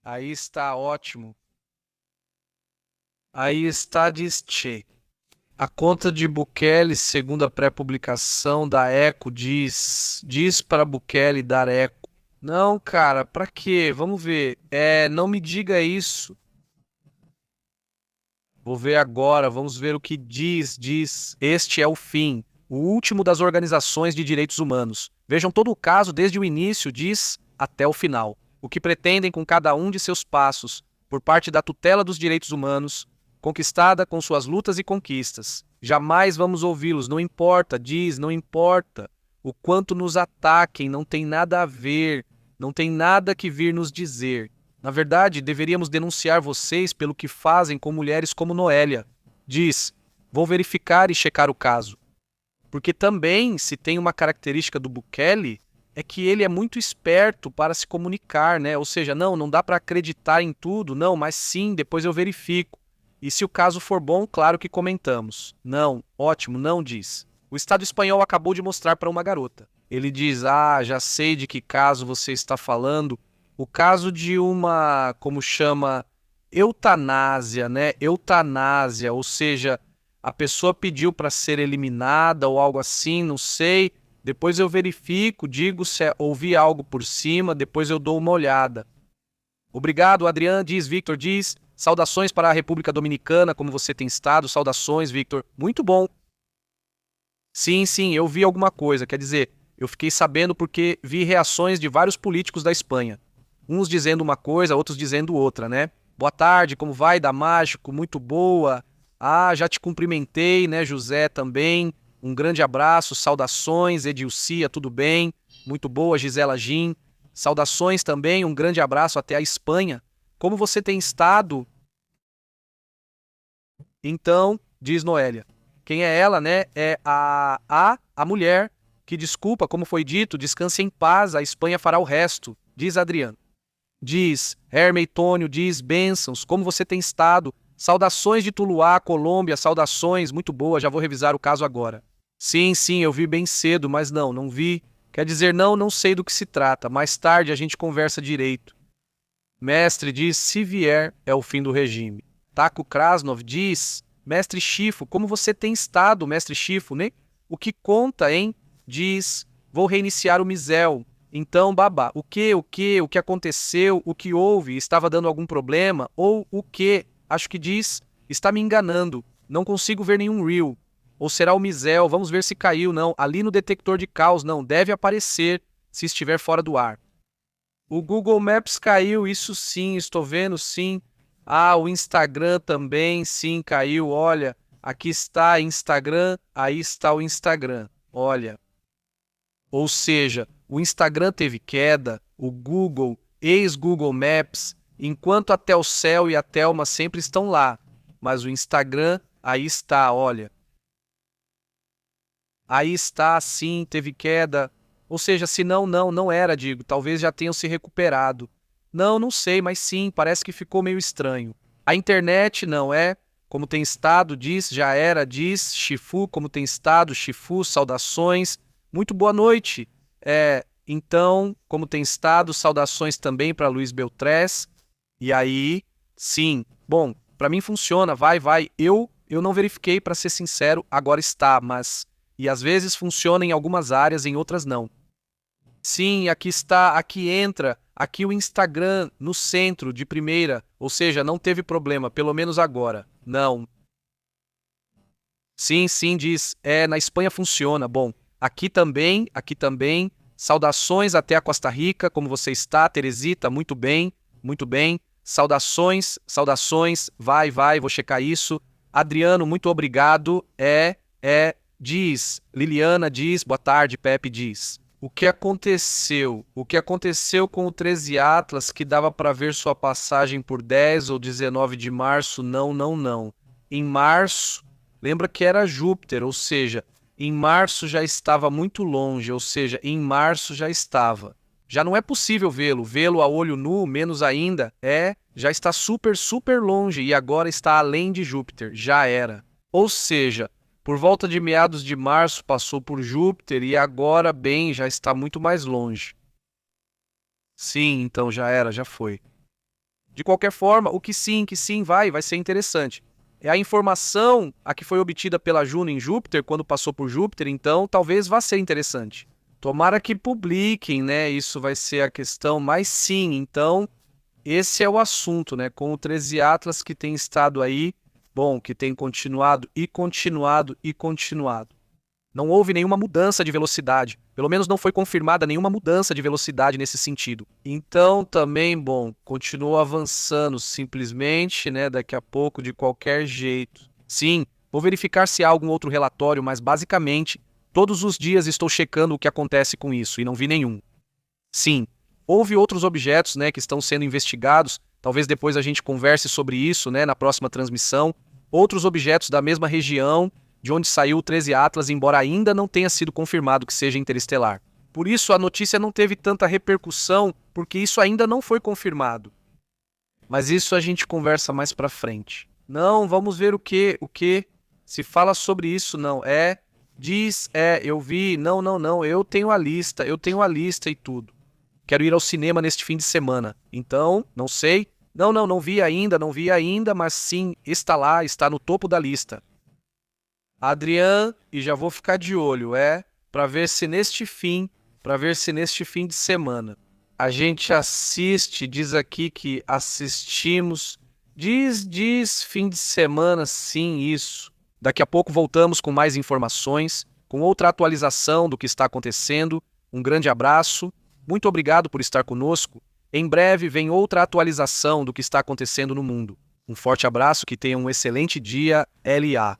Aí está, ótimo. Aí está, diz Che. A conta de Bukele, segundo a pré-publicação da Eco, diz para Bukele dar eco. Não, cara, pra quê? Vamos ver. Não me diga isso. Vou ver agora, vamos ver o que diz. Este é o fim, o último das organizações de direitos humanos. Vejam todo o caso desde o início, diz, até o final. O que pretendem com cada um de seus passos, por parte da tutela dos direitos humanos, conquistada com suas lutas e conquistas. Jamais vamos ouvi-los, não importa, diz, não importa. O quanto nos ataquem, não tem nada a ver, não tem nada que vir nos dizer. Na verdade, deveríamos denunciar vocês pelo que fazem com mulheres como Noélia. Diz, vou verificar e checar o caso. Porque também, se tem uma característica do Bukele, é que ele é muito esperto para se comunicar, né? Ou seja, não dá para acreditar em tudo, não, mas sim, depois eu verifico. E se o caso for bom, claro que comentamos. Não, ótimo, não diz. O Estado espanhol acabou de mostrar para uma garota. Ele diz, já sei de que caso você está falando. O caso de uma, como chama, eutanásia, né? Eutanásia, ou seja, a pessoa pediu para ser eliminada ou algo assim, não sei. Depois eu verifico, digo se ouvi algo por cima, depois eu dou uma olhada. Obrigado, Adriano, diz, Victor, diz. Saudações para a República Dominicana, como você tem estado. Saudações, Victor. Muito bom. Sim, eu vi alguma coisa, quer dizer, eu fiquei sabendo porque vi reações de vários políticos da Espanha. Uns dizendo uma coisa, outros dizendo outra, né? Boa tarde, como vai, Damágico? Muito boa. Já te cumprimentei, né, José, também. Um grande abraço, saudações, Edilcia, tudo bem? Muito boa, Gisela Gin. Saudações também, um grande abraço até a Espanha. Como você tem estado? Então, diz Noélia. Quem é ela, né? É a mulher que, desculpa, como foi dito, descanse em paz, a Espanha fará o resto, diz Adriano. Diz Hermey Tônio, diz bênçãos, como você tem estado? Saudações de Tuluá, Colômbia, saudações, muito boa, já vou revisar o caso agora. Sim, eu vi bem cedo, mas não vi. Quer dizer, não sei do que se trata, mais tarde a gente conversa direito. Mestre diz, se vier, é o fim do regime. Taco Krasnov diz, mestre Chifo, como você tem estado, mestre Chifo, né? O que conta, hein? Diz, vou reiniciar o Misel. Então, babá, o que aconteceu, o que houve, estava dando algum problema? Ou o que, acho que diz, está me enganando, não consigo ver nenhum reel. Ou será o Mizel? Vamos ver se caiu. Não, ali no detector de caos não, deve aparecer se estiver fora do ar. O Google Maps caiu, isso sim, estou vendo sim. Ah, o Instagram também, sim, caiu. Olha, aqui está Instagram, aí está o Instagram. Olha. Ou seja, o Instagram teve queda, o Google, ex-Google Maps, enquanto a Telcel e a Telma sempre estão lá. Mas o Instagram, aí está, olha. Aí está, sim, teve queda. Ou seja, se não era, digo, talvez já tenham se recuperado. Não sei, mas sim, parece que ficou meio estranho. A internet não é, como tem estado, diz, já era, diz, Shifu, como tem estado, Shifu, saudações. Muito boa noite. Então, como tem estado, saudações também para Luiz Beltrés. E aí, sim, bom, para mim funciona, vai. Eu não verifiquei, para ser sincero, agora está, mas... E às vezes funciona em algumas áreas, em outras não. Sim, aqui está, aqui entra, aqui o Instagram no centro, de primeira, ou seja, não teve problema, pelo menos agora. Não. Sim, diz, na Espanha funciona, bom. Aqui também, saudações até a Costa Rica, como você está, Teresita, muito bem. Saudações, vai, vou checar isso. Adriano, muito obrigado, diz, Liliana diz, boa tarde, Pepe diz. O que aconteceu? O que aconteceu com o 13 Atlas, que dava para ver sua passagem por 10 ou 19 de março? Não. Em março, lembra que era Júpiter, ou seja, em março já estava muito longe, ou seja, em março já estava. Já não é possível vê-lo a olho nu, menos ainda, já está super longe e agora está além de Júpiter, já era. Ou seja, por volta de meados de março passou por Júpiter e agora, já está muito mais longe. Sim, então já era, já foi. De qualquer forma, o que sim, vai ser interessante. É a informação a que foi obtida pela Juno em Júpiter, quando passou por Júpiter, então talvez vá ser interessante. Tomara que publiquem, né? Isso vai ser a questão, mas sim, então, esse é o assunto, né? Com o 13 Atlas que tem estado aí, bom, que tem continuado. Não houve nenhuma mudança de velocidade. Pelo menos não foi confirmada nenhuma mudança de velocidade nesse sentido. Então, também, bom, continuou avançando simplesmente, né? Daqui a pouco, de qualquer jeito. Sim, vou verificar se há algum outro relatório, mas basicamente, todos os dias estou checando o que acontece com isso e não vi nenhum. Sim, houve outros objetos, né, que estão sendo investigados. Talvez depois a gente converse sobre isso, né, na próxima transmissão. Outros objetos da mesma região de onde saiu o 13 Atlas, embora ainda não tenha sido confirmado que seja interestelar. Por isso a notícia não teve tanta repercussão, porque isso ainda não foi confirmado. Mas isso a gente conversa mais pra frente. Não, vamos ver o que? Se fala sobre isso, não. Diz, eu vi, não, eu tenho a lista e tudo. Quero ir ao cinema neste fim de semana. Então, não sei. Não vi ainda, mas sim, está lá, está no topo da lista. Adrian, e já vou ficar de olho, para ver se neste fim de semana a gente assiste, diz aqui que assistimos, diz fim de semana, sim, isso. Daqui a pouco voltamos com mais informações, com outra atualização do que está acontecendo. Um grande abraço, muito obrigado por estar conosco. Em breve vem outra atualização do que está acontecendo no mundo. Um forte abraço, que tenha um excelente dia, LA.